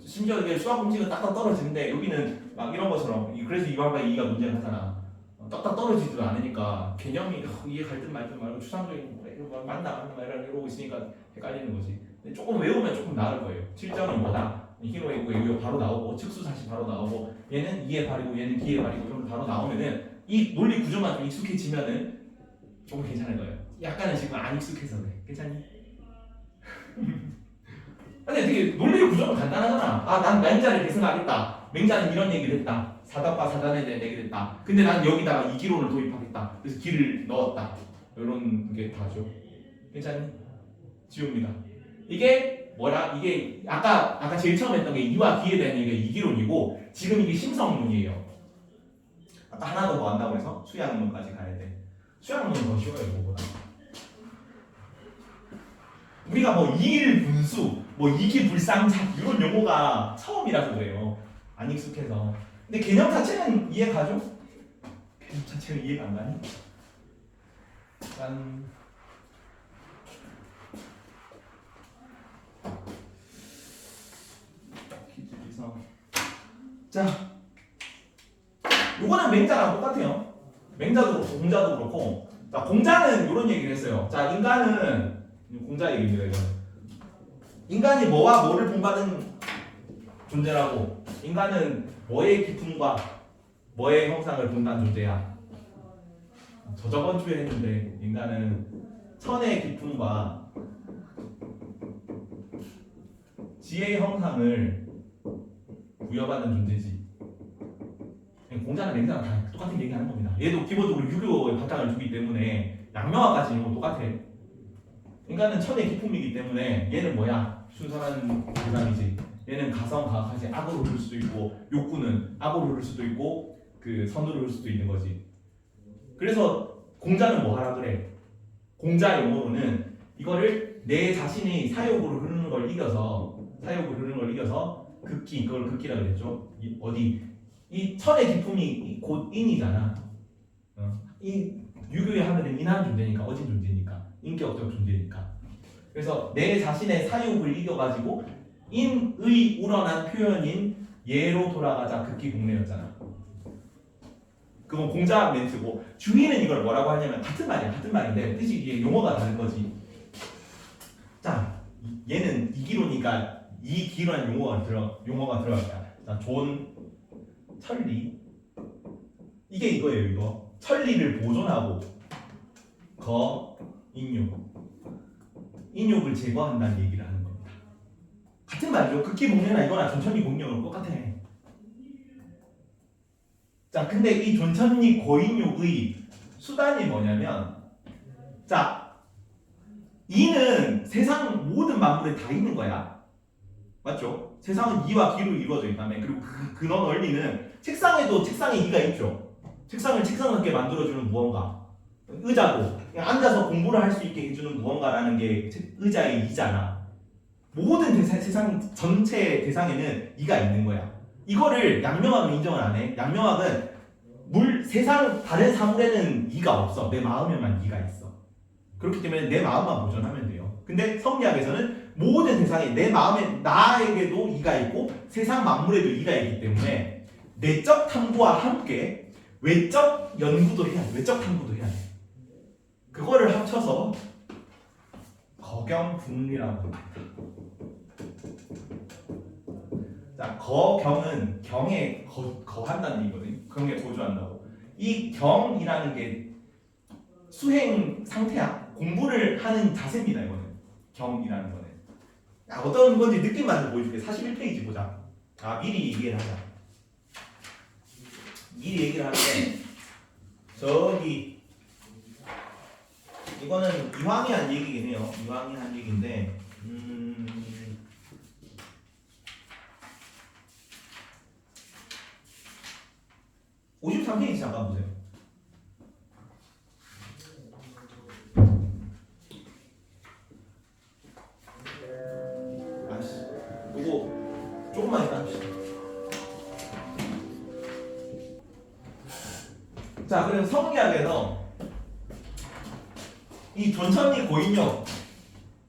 심지어 이게 수학 문제가 딱딱 떨어지는데 여기는 막 이런 것처럼 그래서 2반과 2가 문제를 하잖아. 딱딱 떨어지지도 않으니까 개념이 이해 갈 듯 말 듯 말고 추상적인 거 이거 맞나 이러고 있으니까 헷갈리는 거지. 근데 조금 외우면 조금 나을 거예요. 7점이 뭐다. 히로 있고 이거 바로 나오고 측수사시 바로 나오고 얘는 2의 발이고 얘는 B의 발이고 이런 거 바로 나오면은 이 논리 구조만 좀 익숙해지면은 조금 괜찮을 거예요. 약간은 지금 안 익숙해서 그래. 괜찮니? 근데 되게 논리 구조가 간단하잖아. 아, 난 맹자를 계승하겠다. 맹자는 이런 얘기를 했다. 사답과 사단에 대한 얘기를 했다. 근데 난 여기다가 이기론을 도입하겠다. 그래서 기를 넣었다. 이런 게 다죠. 괜찮니? 지웁니다. 이게 뭐라? 이게 아까 제일 처음 했던 게 이와 기에 대한 얘기가 이기론이고 지금 이게 심성론이에요. 아까 하나 더 뭐 한다고 해서 수양론까지 가야 돼. 수양론은 더 쉬워요, 이거보다. 우리가 뭐 이일분수, 뭐 이기불상작 이런 용어가 처음이라서 그래요. 안 익숙해서. 근데 개념 자체는 이해 가죠? 개념 자체는 이해가 안 가니? 짠. 기준위성. 자, 요거는 맹자랑 똑같아요. 맹자도 그렇고 공자도 그렇고. 자, 공자는 이런 얘기를 했어요. 자, 인간은 공자 얘기입니다. 이건. 인간이 뭐와 뭐를 본받은 존재라고. 인간은 뭐의 기품과 뭐의 형상을 본다는 존재야. 저번 주에 했는데 인간은 천의 기품과 지혜의 형상을 부여받는 존재지. 공자는 맹자랑 다 똑같은 얘기하는 겁니다. 얘도 기본적으로 유교의 바탕을 두기 때문에 양명화까지 이거 똑같아. 인간은 천의 기품이기 때문에 얘는 뭐야? 순선한 대상이지. 얘는 가성가하지 악으로 흐를 수도 있고 욕구는 악으로 흐를 수도 있고 그 선으로 흐를 수도 있는 거지. 그래서 공자는 뭐 하라 그래? 공자 용어로는 이거를 내 자신이 사욕으로 흐르는 걸 이겨서 극기, 그걸 극기라 그랬죠. 이 천의 기품이 곧 인이잖아. 이 유교의 하늘은 인한 존재니까, 어진 존재니까, 인격적 존재니까. 그래서 내 자신의 사욕을 이겨가지고 인의 우러난 표현인 예로 돌아가자 극기 공례였잖아. 그건 공자 멘트고 주인은 이걸 뭐라고 하냐면 같은 말인데 뜻이 이게 용어가 다른 거지. 자, 얘는 이기로니까 이기로는 용어가 들어갈까. 자, 존, 천리. 이게 이거예요, 이거. 천리를 보존하고 인욕을 제거한다는 얘기를 하는 겁니다. 같은 말이죠. 극기 공례나 이거나 존천리 공력은 똑같아. 자, 근데 이 존천리 고인욕의 수단이 뭐냐면, 자, 이는 세상 모든 만물에 다 있는 거야. 맞죠? 세상은 이와 기로 이루어져 있다며. 그리고 그 근원 원리는 책상에도 책상에 이가 있죠. 책상을 책상답게 만들어주는 무언가. 의자도 그냥 앉아서 공부를 할 수 있게 해주는 무언가라는 게 의자의 이잖아. 모든 세상 전체 대상에는 이가 있는 거야. 이거를 양명학은 인정을 안 해. 양명학은 세상 다른 사물에는 이가 없어. 내 마음에만 이가 있어. 그렇기 때문에 내 마음만 보존하면 돼요. 근데 성리학에서는 모든 세상에 내 마음에 나에게도 이가 있고 세상 만물에도 이가 있기 때문에 내적 탐구와 함께 외적 연구도 해야 돼. 외적 탐구도 해야 돼. 그거를 합쳐서 거경분리라고 합니다. 자, 거경은 경에 거한다는 얘기거든요. 경에 도주한다고. 이 경이라는 게 수행 상태야. 공부를 하는 자세입니다. 이거는 경이라는 거는. 야, 어떤 건지 느낌만 보여줄게. 41페이지 보자. 미리 얘기를 하자. 미리 얘기를 하는데 저기 이거는 이황이 한 얘기긴 해요. 이황이 한 얘기인데 53페이지 잠깐 보세요. 아씨, 이거 조금만 이따 합시다. 자, 그래서 성리학에서 이 존천리 고인력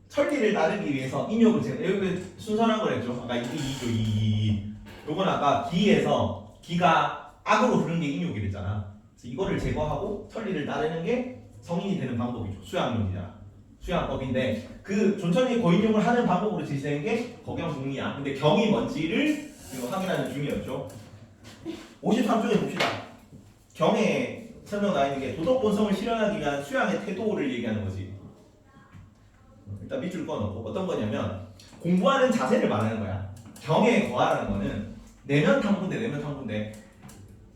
천리를 따르기 위해서 인욕을 제가 여기 순서한 거랬죠. 아까 이 요건 아까 기에서 기가 악으로 흐르는 게 인욕이랬잖아. 그래서 이거를 제거하고 천리를 따르는 게 성인이 되는 방법이죠. 수양론이잖아. 수양법인데 그 존천리 고인욕을 하는 방법으로 제시된 게 거경궁리야. 근데 경이 뭔지를 확인하는 중이었죠. 53쪽에 봅시다. 경에 설명 나와 있는 게 도덕 본성을 실현하기 위한 수양의 태도를 얘기하는 거지. 일단 밑줄 꺼놓고 어떤 거냐면 공부하는 자세를 말하는 거야. 경에 거하라는 거는 내면 탐구인데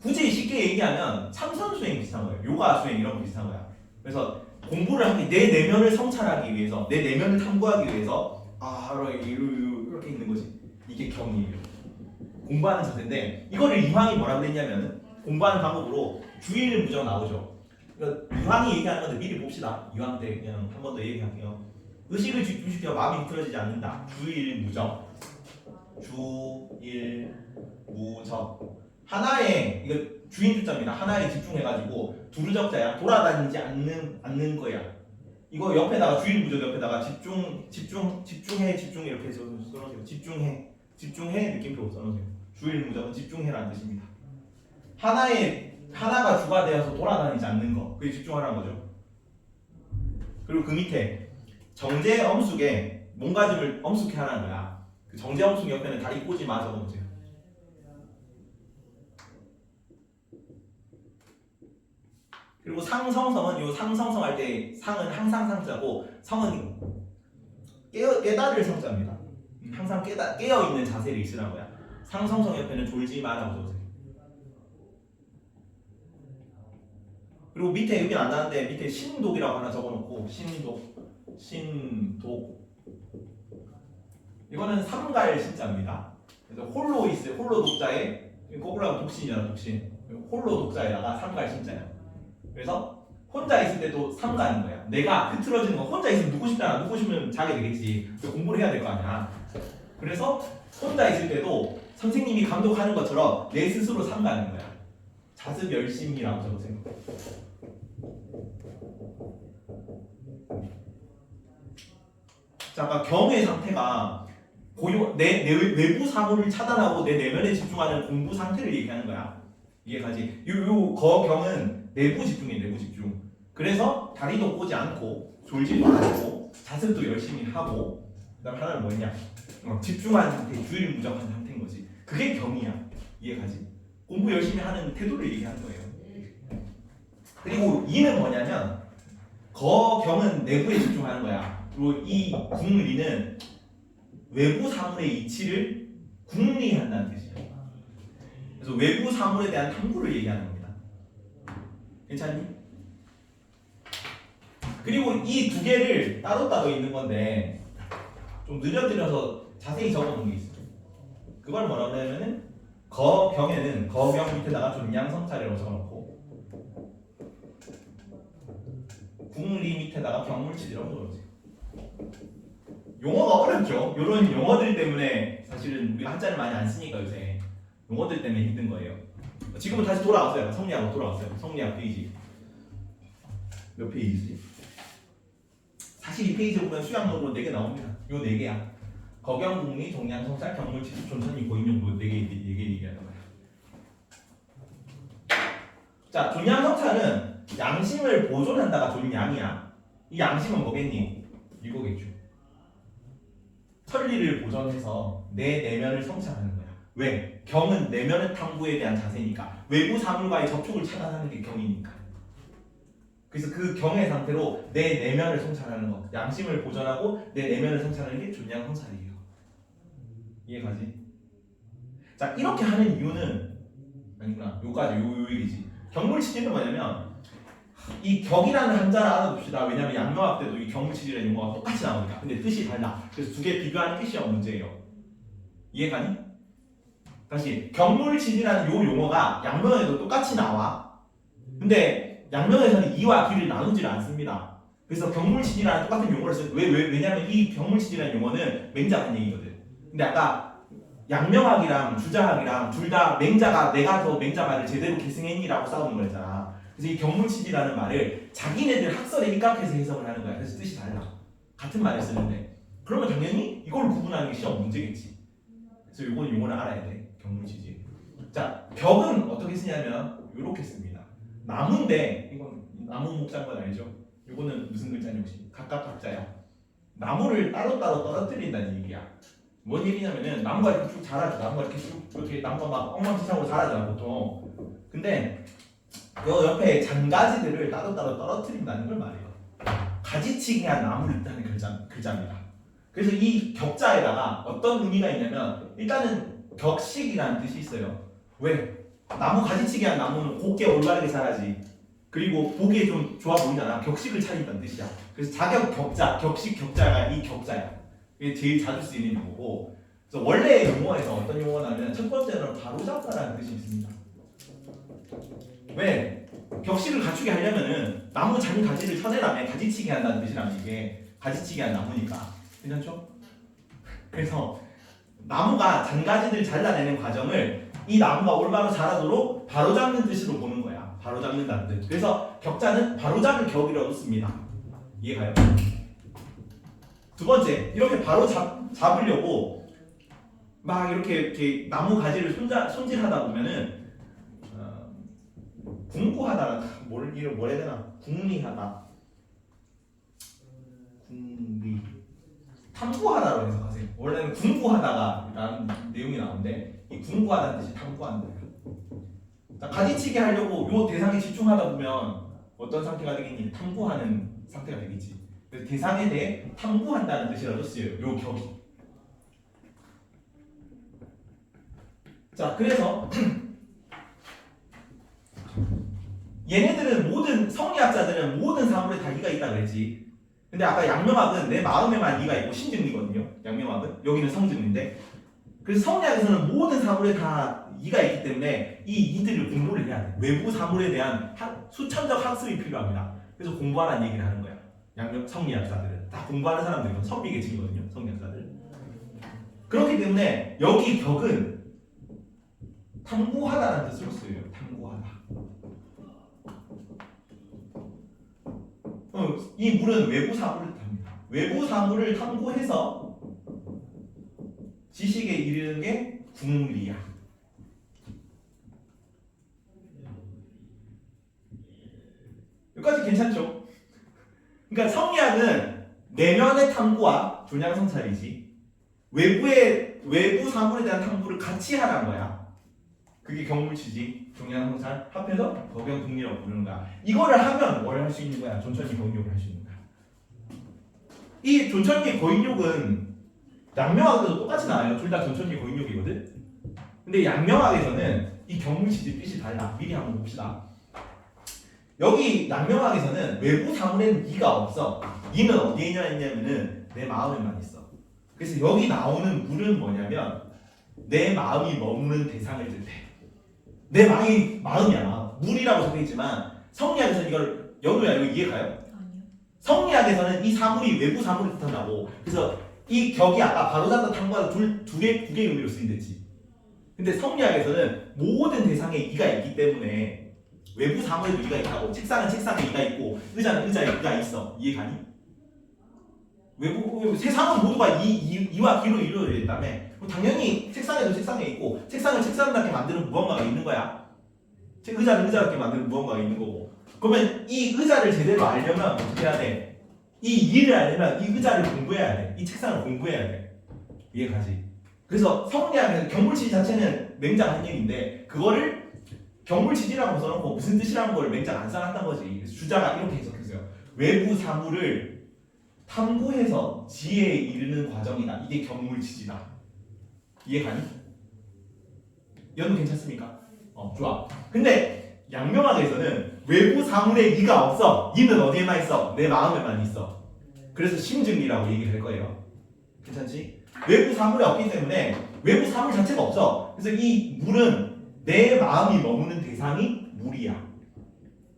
굳이 쉽게 얘기하면 참선 수행 비슷한 거예요. 요가 수행 이런 거 비슷한 거야. 그래서 공부를 하기 내 내면을 성찰하기 위해서 내 내면을 탐구하기 위해서 이렇게 있는 거지. 이게 경이에요. 공부하는 자세인데 이거를 이황이 뭐라고 했냐면 공부하는 방법으로 주일무정 나오죠. 그러니까 이황이 얘기하는 건데 미리 봅시다. 이황 때 그냥 한 번 더 얘기할게요. 의식을 집중시켜 마음이 흐트러지지 않는다. 주일무정. 주일무정. 하나에 이거 주인 주자입니다. 하나에 집중해가지고 두루적자야. 돌아다니지 않는 거야. 이거 옆에다가 주일무정 옆에다가 집중해 이렇게 써놓으세요. 집중해 느낌표 써놓으세요. 주일무정은 집중해라는 뜻입니다. 하나가 주가 되어서 돌아다니지 않는 거. 그게 집중하라는 거죠. 그리고 그 밑에 정제 엄숙에 몸가짐을 엄숙해 하라는 거야. 그 정제 엄숙 옆에는 다리 꼬지 마 적어보세요. 그리고 상성성은 요 상성성 할 때 상은 항상 상자고 성은 깨달을 성자입니다. 항상 깨어 있는 자세를 있으라는 거야. 상성성 옆에는 졸지 마라고 적으세요. 그리고 밑에 여기 안 나왔는데 밑에 신독이라고 하나 적어놓고 신독 이거는 삼갈 신자입니다. 그래서 홀로 있어요. 홀로 독자에 거꾸로 독신이잖아. 독신. 홀로 독자에다가 삼갈 신자야. 그래서 혼자 있을 때도 삼가는 거야. 내가 흐트러지는 거 혼자 있으면 눕고 싶잖아. 눕고 싶으면 자게 되겠지. 공부를 해야 될 거 아니야. 그래서 혼자 있을 때도 선생님이 감독하는 것처럼 내 스스로 삼가는 거야. 자습 열심이라고 적으세요. 자, 아까 경의 상태가 내 외부 사물을 차단하고 내 내면에 집중하는 공부 상태를 얘기하는 거야. 이해가지? 요 거경은 내부 집중이에요. 내부 집중. 그래서 다리도 꼬지 않고 졸지도 않고 자습도 열심히 하고 그다음 하나는 뭐냐? 집중한 상태, 주일무정한 상태인 거지. 그게 경이야. 이해가지? 공부 열심히 하는 태도를 얘기하는 거예요. 그리고 이는 뭐냐면 거경은 내부에 집중하는 거야. 그리고 이 궁리는 외부 사물의 이치를 궁리한다는 뜻이에요. 그래서 외부 사물에 대한 탐구를 얘기하는 겁니다. 괜찮니? 그리고 이 두 개를 따로 있는 건데 좀 늘려드려서 자세히 적어놓은 게 있어요. 그걸 뭐라고 하냐면은 거경에는 거경 밑에다가 존양성찰이라고 적어놓고 궁리 밑에다가 경물치지라고 적어놓으세요. 용어가 어렵죠. 이런 용어들 때문에 사실은 우리가 한자를 많이 안 쓰니까 요새 용어들 때문에 힘든 거예요. 지금은 다시 돌아왔어요. 성리학으로 돌아왔어요. 성리학 페이지 몇 페이지지? 42페이지 보면 수양론으로 4개 나옵니다. 요 4개야. 거경궁리, 종양성찰, 경물치지, 존천리, 고인용도 4개 얘기하는 거야. 자, 존양성찰은 양심을 보존한다가 존양이야. 이 양심은 뭐겠니? 이거겠죠. 천리를 보존해서 내 내면을 성찰하는 거야. 왜? 경은 내면의 탐구에 대한 자세니까. 외부 사물과의 접촉을 차단하는 게 경이니까. 그래서 그 경의 상태로 내 내면을 성찰하는 것. 양심을 보존하고 내 내면을 성찰하는 게 존양성찰이에요. 이해가지? 자, 이렇게 하는 이유는 아니구나. 요까지 요 얘기지. 경물치지는 뭐냐면 이 격이라는 한자를 알아둡시다. 왜냐면 양명학 때도 이 경물치지라는 용어가 똑같이 나오니까. 근데 뜻이 달라. 그래서 두 개 비교하는 게 시험 문제예요. 이해가니? 다시 경물치지라는 요 용어가 양명에도 똑같이 나와. 근데 양명에서는 이와 기를 나누질 않습니다. 그래서 경물치지라는 똑같은 용어를 써요. 왜냐면 이 경물치지라는 용어는 맹자한 얘기거든. 근데 아까 양명학이랑 주자학이랑 둘 다 맹자가 내가 더 맹자 말을 제대로 계승했니라고 싸우는 거였잖아. 그래서 이 경물치지라는 말을 자기네들 학설에 입각해서 해석을 하는 거야. 그래서 뜻이 달라. 같은 말을 쓰는데 그러면 당연히 이걸 구분하는 게 시험 문제겠지. 그래서 요거는 알아야 돼. 경물치지. 자, 벽은 어떻게 쓰냐면 요렇게 씁니다. 나무인데 이건 나무 목자인 건 알죠? 요거는 무슨 글자냐 혹시? 각각 각자야. 나무를 따로따로 떨어뜨린다는 얘기야. 뭔 얘기냐면은 나무가 이렇게 쭉 자라죠. 나무가 이렇게 쭉 이렇게 나무가 막 엉망진창으로 자라잖아 보통. 근데 요 옆에 잔가지들을 따로따로 떨어뜨린다는 걸 말해요. 가지치기한 나무를 뜻하는 글자입니다. 그래서 이 격자에다가 어떤 의미가 있냐면 일단은 격식이라는 뜻이 있어요. 왜? 나무 가지치기한 나무는 곱게 올바르게 자라지. 그리고 보기에 좀 좋아 보이잖아. 격식을 차린다는 뜻이야. 그래서 자격 격자, 격식 격자가 이 격자야. 이게 제일 자주 쓰이는 용어고. 그래서 원래 용어에서 어떤 용어냐면 첫 번째는 바로잡다라는 뜻이 있습니다. 왜? 격식을 갖추게 하려면은 나무 잔가지를 쳐내라면 가지치기 한다는 뜻이라면 이게 가지치기 한 나무니까. 괜찮죠? 그래서 나무가 잔가지를 잘라내는 과정을 이 나무가 올바로 자라도록 바로잡는 뜻으로 보는 거야. 바로잡는다는 뜻. 그래서 격자는 바로잡을 격이라고 씁니다. 이해가요? 두 번째, 이렇게 잡으려고 막 이렇게 나무 가지를 손질하다 보면은 궁구하다, 뭘 해야 되나? 궁리하다, 궁리, 탐구하다로 해석하세요. 원래는 궁구하다가라는 내용이 나오는데 이 궁구하다는 뜻이 탐구하는 거예요. 자, 가지치기 하려고 요 대상에 집중하다 보면 어떤 상태가 되겠니? 탐구하는 상태가 되겠지. 그래서 대상에 대해 탐구한다는 뜻이라도 쓰여요. 요 격이. 자, 그래서 얘네들은 모든 성리학자들은 모든 사물에 다 이가 있다 그랬지. 근데 아까 양명학은 내 마음에만 이가 있고 신증리거든요. 양명학은 여기는 성증리인데. 그래서 성리학에서는 모든 사물에 다 이가 있기 때문에 이 이들을 공부를 해야 돼. 외부 사물에 대한 수천적 학습이 필요합니다. 그래서 공부하라는 얘기를 하는 거야. 양명 성리학자들은 다 공부하는 사람들이고 선비 계층이거든요. 성리학자들. 그렇기 때문에 여기 격은 탐구하다라는 뜻으로 쓰여요. 탐구하다. 이 물은 외부 사물을 탑니다. 외부 사물을 탐구해서 지식에 이르는 게 궁리야. 여기까지 괜찮죠? 그러니까 성리학은 내면의 탐구와 존양성찰이지 외부 사물에 대한 탐구를 같이 하라는 거야. 그게 경물치지, 종양성찰 합해서 법영궁리라고 부르는 거야. 이거를 하면 뭘 할 수 있는 거야? 존천지 거인욕을 할 수 있는 거야. 이 존천지 거인욕은 양명학에도 똑같이 나와요. 둘 다 존천지 거인욕이거든. 근데 양명학에서는 이 경물치지 뜻이 달라. 미리 한번 봅시다. 여기 양명학에서는 외부 사물에는 이가 없어. 이는 어디에 있냐면은 내 마음에만 있어. 그래서 여기 나오는 물은 뭐냐면 내 마음이 머무는 대상을 뜻해. 내 마음이야. 물이라고 적혀있지만 성리학에서는 이걸 연우야 이거 이해가요? 아니요. 성리학에서는 이 사물이 외부 사물을 뜻한다고. 그래서 이 격이 아까 바로잡다 탐구하다 두 개의 의미로 쓰인댔지. 근데 성리학에서는 모든 대상에 이가 있기 때문에 외부 사물에도 이가 있다고. 책상은 책상에 이가 있고 의자는 의자에 이가 있어. 이해가니? 외부 세상은 모두가 이와 기로 이루어져 있다며. 당연히 책상에도 책상에 있고 책상을 책상답게 만드는 무언가가 있는 거야. 의자는 의자답게 만드는 무언가가 있는 거고. 그러면 이 의자를 제대로 알려면 어떻게 해야 돼? 이 일을 알려면 이 의자를 공부해야 돼. 이 책상을 공부해야 돼. 이해가지? 그래서 성리학에서 경물치지 자체는 맹장 한 얘기인데 그거를 경물치지라고 써놓고 무슨 뜻이라는 걸 맹장 안 써놨단 거지. 그래서 주자가 이렇게 해석했어요. 외부 사물을 탐구해서 지혜에 이르는 과정이다. 이게 경물치지다. 이해가니? 연우 괜찮습니까? 좋아. 근데 양명학에서는 외부 사물에 이가 없어. 이는 어디에만 있어? 내 마음에만 있어. 그래서 심증이라고 얘기를 할 거예요. 괜찮지? 외부 사물이 없기 때문에 외부 사물 자체가 없어. 그래서 이 물은 내 마음이 머무는 대상이 물이야.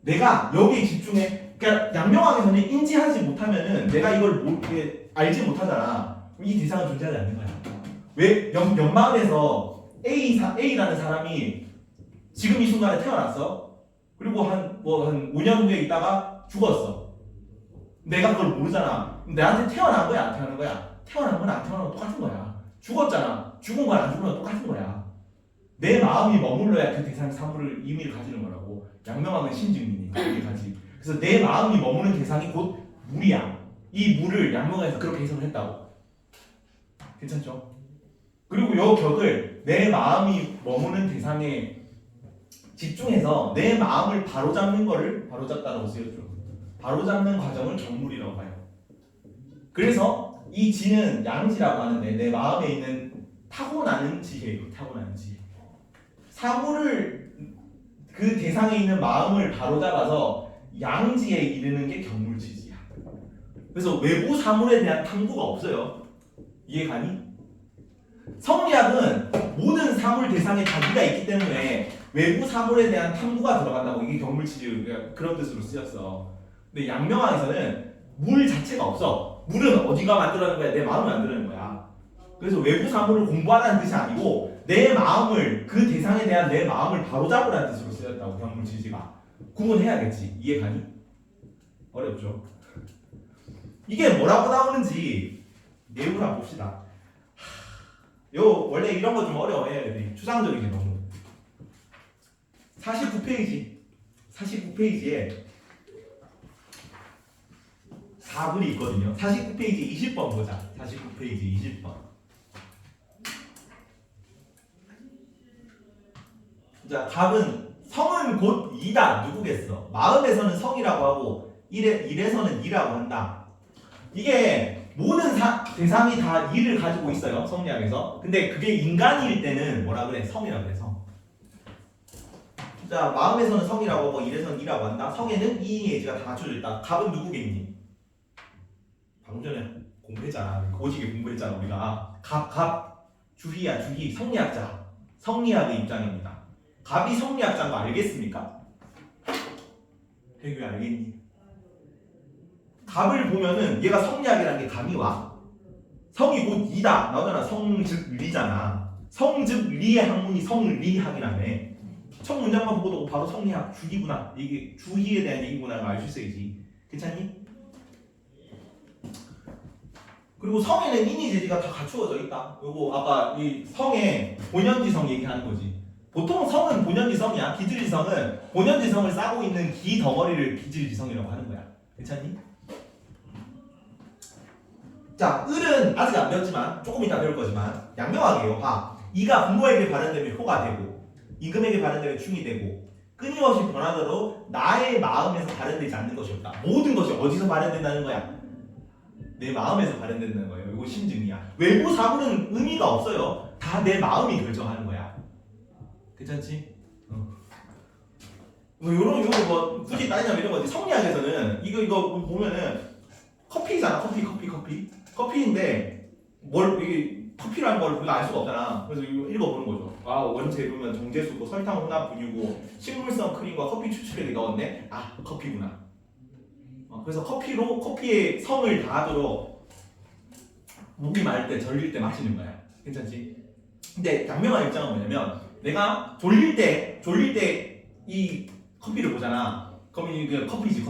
내가 여기에 집중해. 그러니까 양명학에서는 인지하지 못하면은 내가 이걸 알지 못하잖아. 이 대상은 존재하지 않는 거야. 왜 연마을에서 A라는 사람이 지금 이 순간에 태어났어. 그리고 한 한 5년 후에 있다가 죽었어. 내가 그걸 모르잖아. 내한테 태어난 거야, 안 태어난 거야? 태어난 건 안 태어난 건 똑같은 거야. 죽었잖아. 죽은 건 안 죽은 건 똑같은 거야. 내 마음이 머물러야 그 대상의 사물을 의미를 가지는 거라고. 양명학은 신증이니까 이게 가지. 그래서 내 마음이 머무는 대상이 곧 물이야. 이 물을 양명학에서 그렇게 해석을 했다고. 괜찮죠? 그리고 요 격을 내 마음이 머무는 대상에 집중해서 내 마음을 바로잡는 거를 바로잡다라고 쓰여줘. 바로잡는 과정을 경물이라고 봐요. 그래서 이 지는 양지라고 하는데 내 마음에 있는 타고나는 지혜예요. 타고나는 지혜. 사물을 그 대상에 있는 마음을 바로잡아서 양지에 이르는 게 경물지지야. 그래서 외부 사물에 대한 탐구가 없어요. 이해가니? 성리학은 모든 사물 대상에 자기가 있기 때문에 외부 사물에 대한 탐구가 들어간다고. 이게 경물치유 그런 뜻으로 쓰였어. 근데 양명학에서는 물 자체가 없어. 물은 어디가 만들어낸 거야? 내 마음이 만들어낸 거야. 그래서 외부 사물을 공부하라는 뜻이 아니고 내 마음을, 그 대상에 대한 내 마음을 바로잡으라는 뜻으로 쓰였다고. 경물치유가 구분해야겠지. 이해가니? 어렵죠? 이게 뭐라고 나오는지 내용을 한번 봅시다. 원래 이런 거 좀 어려워해 애들이. 추상적이지 너무. 49페이지에 4글이 있거든요. 49페이지 20번 보자. 49페이지 20번. 자, 답은 성은 곧 이다. 누구겠어? 마음에서는 성이라고 하고 일에서는 이라고 한다. 이게 모든 대상이 다 이를 가지고 있어요. 성리학에서. 근데 그게 인간일 때는 뭐라 그래? 성이라고 그래. 성. 자, 마음에서는 성이라고 하고 일에서는 이라고 한다. 성에는 이의 예지가 다 갖춰져 있다. 갑은 누구겠니? 방금 전에 공부했잖아. 고지게 공부했잖아 우리가. 갑 주희야. 주희. 성리학자. 성리학의 입장입니다. 갑이 성리학자인 거 알겠습니까? 해규 알겠니? 갑을 보면은 얘가 성리학이라는 게 감이 와. 성이 곧 이다 나오잖아. 성 즉 리잖아. 성 즉 리의 학문이 성리학이라며. 첫 문장만 보고도 바로 성리학 주희구나. 이게 주희에 대한 얘기구나 알 수 있어야지. 괜찮니? 그리고 성에는 인이 제지가 다 갖추어져 있다. 요거 아까 이 성의 본연지성 얘기하는 거지. 보통 성은 본연지성이야. 기질지성은 본연지성을 싸고 있는 기 덩어리를 기질지성이라고 하는 거야. 괜찮니? 자, 을은 아직 안 배웠지만 조금 이따 배울 거지만 양명학이에요. 화. 이가 분모에게 발현되면 효가 되고 임금에게 발현되면 충이 되고 끊임없이 변하더라도 나의 마음에서 발현되지 않는 것이 없다. 모든 것이 어디서 발현된다는 거야? 내 마음에서 발현된다는 거예요. 이거 심증이야. 외부 사물은 의미가 없어요. 다 내 마음이 결정하는 거야. 괜찮지? 뭐 요런 뭐 굳이 따지자면 이런 거지. 성리학에서는 이거 보면은 커피잖아. 커피인데 이게 커피라는 걸 우리가 알 수가 없잖아. 그래서 이거 읽어보는 거죠. 아, 원재료면 정제수고 설탕 혼합 분유고 식물성 크림과 커피 추출액이 넣었네. 아, 커피구나. 그래서 커피의 성을 다하도록 목이 마를 때 절릴 때 마시는 거야. 괜찮지? 근데 양명한 입장은 뭐냐면 내가 졸릴 때 이 커피를 보잖아. 그럼 이게 커피지.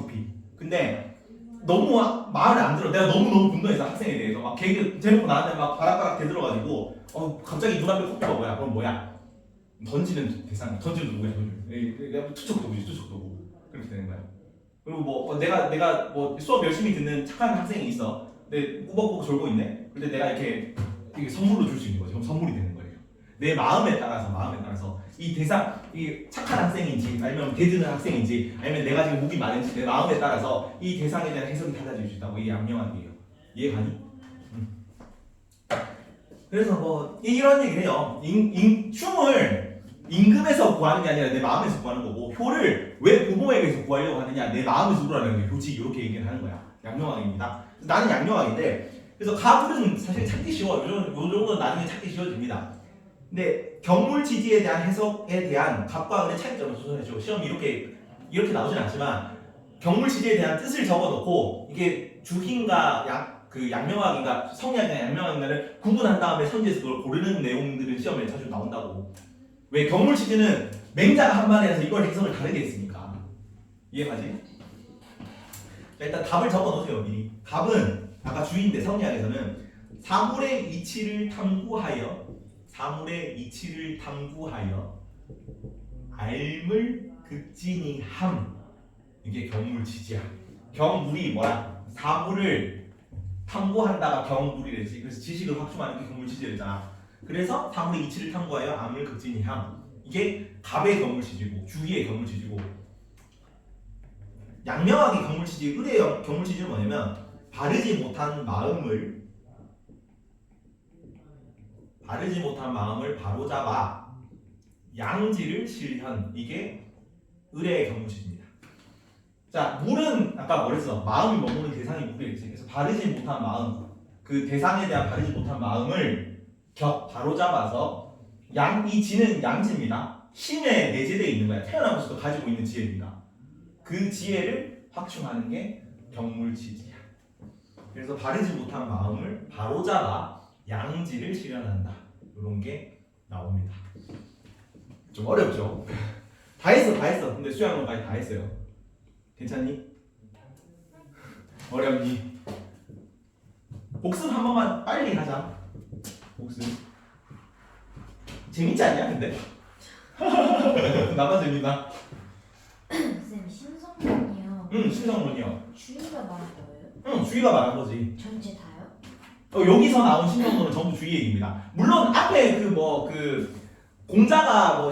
근데 너무 말을 안 들어. 내가 너무 분노해서 학생에 대해서 막 걔 대놓고 나한테 막 바락바락 대들어가지고 갑자기 눈앞에 커피가 뭐야? 그럼 뭐야? 던지는 대상. 던지는 누구야? 투척도구. 그렇게 되는 거야. 그리고 내가 수업 열심히 듣는 착한 학생이 있어. 근데 꾸벅꾸벅 졸고 있네. 근데 내가 이렇게 선물로 줄 수 있는 거지. 그럼 선물이 되는 거예요. 내 마음에 따라서 이 대상, 이 착한 학생인지 아니면 대드는 학생인지 아니면 내가 지금 목이 마른지 내 마음에 따라서 이 대상에 대한 해석이 달라질 수 있다고. 이게 양명학이에요. 이해가니? 그래서 이런 얘기를 해요. 춤을 임금에서 구하는 게 아니라 내 마음에서 구하는 거고, 효를 왜 부모에게서 구하려고 하느냐, 내 마음에서 구하는 게 효지. 이렇게 얘기를 하는 거야. 양명학입니다. 나는 양명학인데, 그래서 가불은 사실 찾기 쉬워. 요 정도는 나중에 찾기 쉬워집니다. 근데 경물지지에 대한 해석에 대한 갑과 을의 차이점을 조선해줘. 시험이 이렇게 나오진 않지만 경물지지에 대한 뜻을 적어놓고 이게 주hin과 양명학인가 성리학이나 양명학인가를 구분한 다음에 선지에서 그걸 고르는 내용들은 시험에 자주 나온다고. 왜? 경물지지는 맹자가 한 말에 해서 이걸 해석을 다르게 했으니까. 이해가지? 자, 일단 답을 적어 놓으세요 미리. 답은 아까 주의인데 성리학에서는 사물의 이치를 탐구하여 알물 극진히 함. 이게 경물치지야. 경물이 뭐야? 사물을 탐구한다가 경물이랬지. 그래서 지식을 확충하는 게 경물치지였잖아. 그래서 사물의 이치를 탐구하여 알물 극진히 함. 이게 갑의 경물치지고 주의의 경물치지고, 양명하게 경물치지, 의의 경물치지는 뭐냐면 바르지 못한 마음을 바로잡아 양지를 실현. 이게 의례의 경물치지입니다. 자, 물은 아까 뭐랬어? 마음이 머무는 대상이 물이겠지. 그래서 바르지 못한 마음, 그 대상에 대한 바르지 못한 마음을 바로잡아서 이 지는 양지입니다. 심에 내재되어 있는 거야. 태어나면서도 가지고 있는 지혜입니다. 그 지혜를 확충하는 게 경물치지야. 그래서 바르지 못한 마음을 바로잡아 양지를 실현한다. 이런 게 나옵니다. 좀 어렵죠? 다 했어. 근데 수양론까지 다 했어요. 괜찮니? 어렵니? 복습 한 번만 빨리 하자. 복습. 재밌지 않냐 근데? 나만 재밌나? 쌤 신성론이요. 응, 신성론이요. 주의가 말한 거예요? 응, 주의가 말한 거지. 전체 다요? 여기서 나온 신성론은 전부 주의 얘기입니다. 물론 앞에 공자가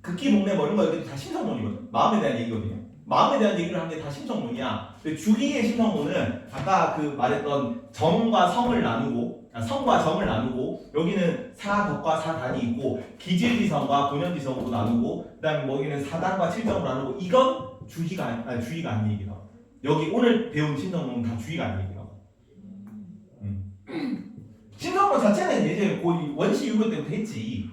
극기 목매 뭐 이런 거 여기 다 신성론이거든. 마음에 대한 얘기거든요. 마음에 대한 얘기를 하는 게 다 신성론이야. 근데 주의의 신성론은 아까 말했던 정과 성을 나누고, 성과 정을 나누고, 여기는 사덕과 사단이 있고, 기질지성과 본연지성으로 나누고, 그다음에 여기는 사단과 칠정으로 나누고, 이건 주의가 아닌 얘기다. 여기 오늘 배운 신성론은 다 주의가 아닌 얘기다. 신성론 자체는 이제 거의 원시 유교 때부터 했지.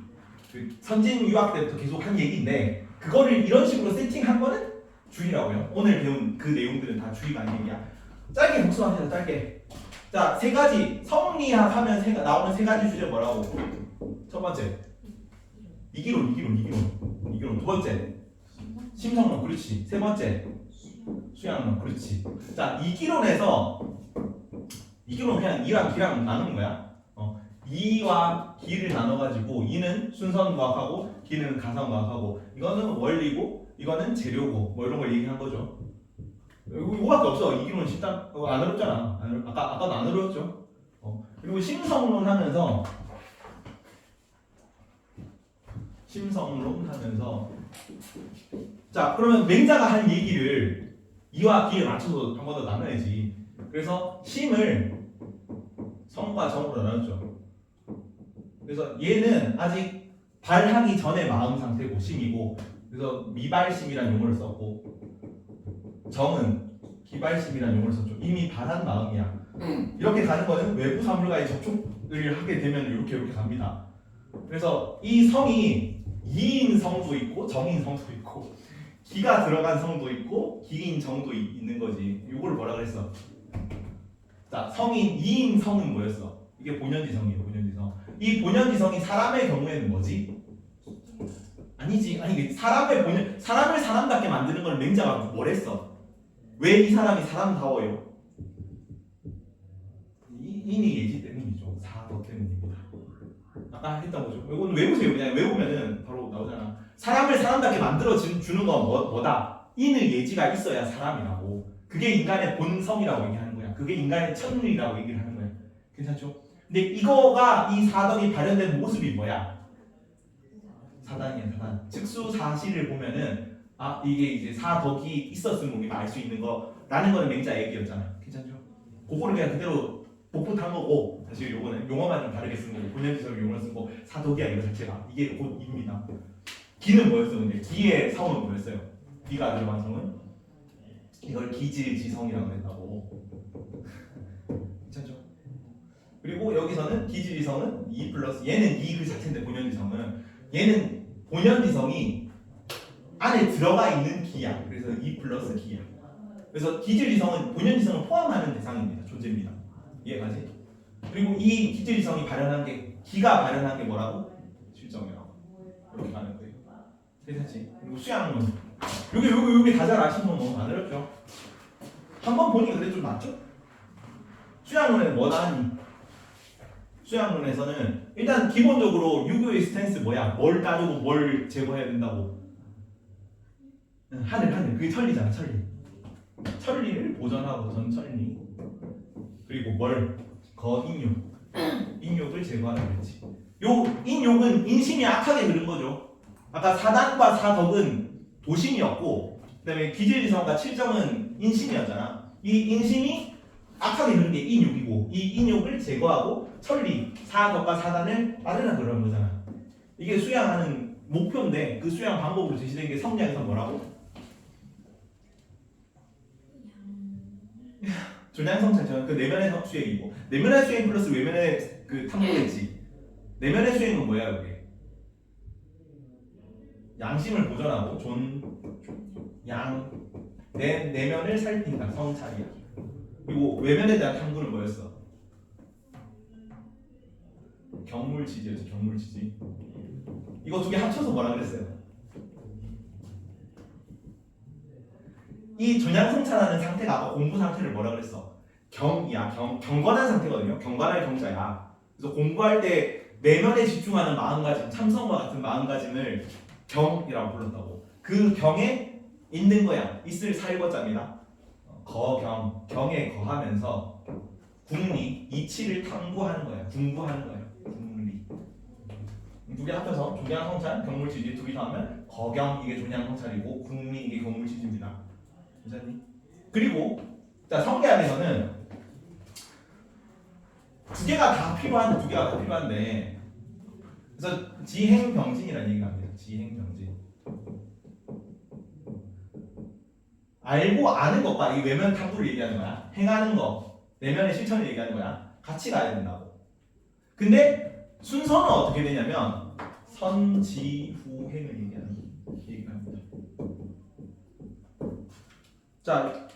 그 선진 유학 때부터 계속 한 얘기인데, 그거를 이런 식으로 세팅한 거는 주의라고요. 오늘 배운 그 내용들은 다 주의가 아닌 얘기야. 짧게 복습합시다. 짧게. 자, 세 가지 성리학 하면 나오는 세 가지 주제 뭐라고? 첫 번째 이기론. 두 번째 심성론. 그렇지. 세 번째 수양론. 그렇지. 자, 이기론에서 그냥 이랑 기랑 나누는 거야. 이와 기를 나눠가지고 이는 순선과학하고 기는 가상과학하고, 이거는 원리고 이거는 재료고 뭐 이런 걸 얘기한 거죠. 이거밖에 없어. 이기론 쉽다. 안 어렵잖아. 아까도 안 어려웠죠. 그리고 심성론 하면서 자, 그러면 맹자가 한 얘기를 이와 기에 맞춰서 한 번 더 나눠야지. 그래서 심을 성과 정으로 나눴죠. 그래서 얘는 아직 발하기 전에 마음 상태고 심이고, 그래서 미발심이라는 용어를 썼고, 정은 기발심이라는 용어를 썼죠. 이미 발한 마음이야. 이렇게 가는 거는 외부 사물과의 접촉을 하게 되면 이렇게 갑니다. 그래서 이 성이 이인 성도 있고 정인 성도 있고, 기가 들어간 성도 있고 기인 정도 있는 거지. 이걸 뭐라 그랬어? 자, 성인 이인 성은 뭐였어? 이게 본연지성이에요. 본연지성. 이 본연지성이 사람의 경우에는 뭐지? 아니지. 사람을 사람답게 만드는 걸 맹자가 뭘 했어? 왜 이 사람이 사람다워요? 인이 예지 때문이죠. 사도 때문입니다. 아까 했던 거죠. 이건 외우세요. 그냥 외우면은 바로 나오잖아. 사람을 사람답게 만들어 주는 건 뭐다? 인의 예지가 있어야 사람이라고. 그게 인간의 본성이라고 얘기하는 거야. 그게 인간의 천리라고 얘기를 하는 거야. 괜찮죠? 근데 이 사덕이 발현된 모습이 뭐야? 사단이야, 사단. 즉수사실을 보면은 이게 이제 사덕이 있었음을 우리가 알 수 있는 거라는 거는 맹자 얘기였잖아. 괜찮죠? 그거를 그냥 그대로 복붙한 거고, 사실 요거는 용어만 좀 다르게 쓴 거고, 본연지성 용어를 쓴 거, 사덕이야 이거 자체가. 이게 곧 입니다. 기는 뭐였어? 근데 기의 성은 뭐였어요? 기가 들어간 성은 이걸 기질지성이라고 했다고. 괜찮죠? 그리고 여기서는 기질지성은 2 플러스, 얘는 2 그 자체인데 본연지성은, 얘는 본연지성이 안에 들어가 있는 기야. 그래서 2 플러스 기야. 그래서 기질지성은 본연지성을 포함하는 대상입니다. 존재입니다. 이해가지? 그리고 이 기질지성이 발현한 게, 기가 발현한 게 뭐라고? 실정이라고. 이렇게 가는 거예요. 괜찮지? 그리고 수양론. 요게 다 잘 아시는 건 너무 많으셨죠? 한번 보니까 그래도 좀 낫죠? 수양론에는 뭐 나왔니? 수양론에서는 일단 기본적으로 유교의 스탠스 뭐야? 뭘 따르고 뭘 제거해야 된다고? 하늘 그게 천리잖아. 천리를 보존하고 전천리. 그리고 뭘? 인욕을 제거하라 그랬지. 요 인욕은 인심이 악하게 그른 거죠. 아까 사단과 사덕은 도심이었고, 그다음에 기질지성과 칠정은 인심이었잖아. 이 인심이 악하게 그런 게 인욕이고, 이 인욕을 제거하고 천리, 사덕과 사단을 따르라 그런 거잖아. 이게 수양하는 목표인데 그 수양 방법으로 제시된 게 성리학에서 뭐라고? 조량성찰처럼 그 내면의 수행이고, 내면의 수행 플러스 외면의 그 탐구했지. 내면의 수행은 뭐야 그게? 양심을 보존하고 내 내면을 살핀다. 성찰이야. 그리고 외면에 대한 탐구는 뭐였어? 경물치지였죠. 경물치지. 이거 두 개 합쳐서 뭐라 그랬어요? 이 전향성찰하는 상태가 아까 공부 상태를 뭐라 그랬어? 경건한 상태거든요. 경건할 경자야. 그래서 공부할 때 내면에 집중하는 마음가짐, 참선과 같은 마음가짐을 경이라고 불렀다고. 그 경에 있는 거야. 있을 살거자입니다. 경에 거하면서 궁리, 이치를 탐구하는 거야. 궁구하는 거야. 궁리. 두 개 합쳐서 조량성찰, 경물치지 두 개 더하면 거경 이게 조량성찰이고 궁리 이게 경물치지입니다. 괜찮니? 그리고 자 성계학에서는 두 개가 다 필요한데 그래서 지행병진이라는 얘기가 합니다. 지행병진. 알고 아는 것과 이 외면 탐구를 얘기하는 거야. 행하는 거, 내면의 실천을 얘기하는 거야. 같이 가야 된다고. 근데 순서는 어떻게 되냐면 선지후행을 얘기합니다. 자,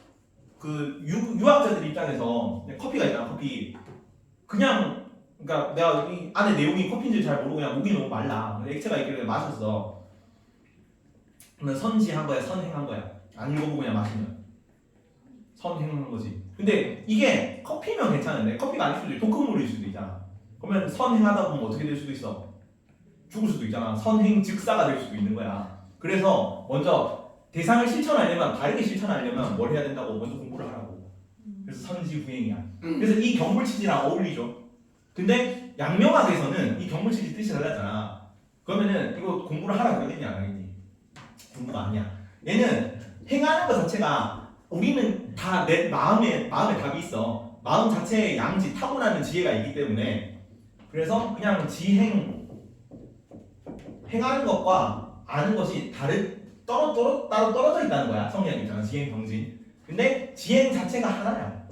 그 유학자들 입장에서 커피가 있잖아. 커피 그냥 그러니까 내가 이 안에 내용이 커피인지 잘 모르고 그냥 목이 너무 말라. 액체가 있길래 마셨어. 그러면 선지한 거야, 선행한 거야. 안 읽어보고 그냥 마시면 선행한 거지. 근데 이게 커피면 괜찮은데 커피가 아닐 수도 있고 독극물일 수도 있잖아. 그러면 선행하다 보면 어떻게 될 수도 있어? 죽을 수도 있잖아. 선행 즉사가 될 수도 있는 거야. 그래서 먼저 대상을 실천하려면 바르게 실천하려면 뭘 해야 된다고? 먼저 공부를 하라고. 그래서 선지후행이야. 그래서 이 경물치지랑 어울리죠. 근데 양명학에서는 이 경물치지 뜻이 달랐잖아. 그러면은 이거 공부를 하라고 하겠니 안 하겠니? 공부가 아니야. 얘는 행하는 것 자체가 우리는 다 내 마음에 답이 있어. 마음 자체에 양지 타고나는 지혜가 있기 때문에 그래서 그냥 행하는 것과 아는 것이 따로 떨어져 있다는 거야. 성리학 있잖아. 지행 병진. 근데 지행 자체가 하나야.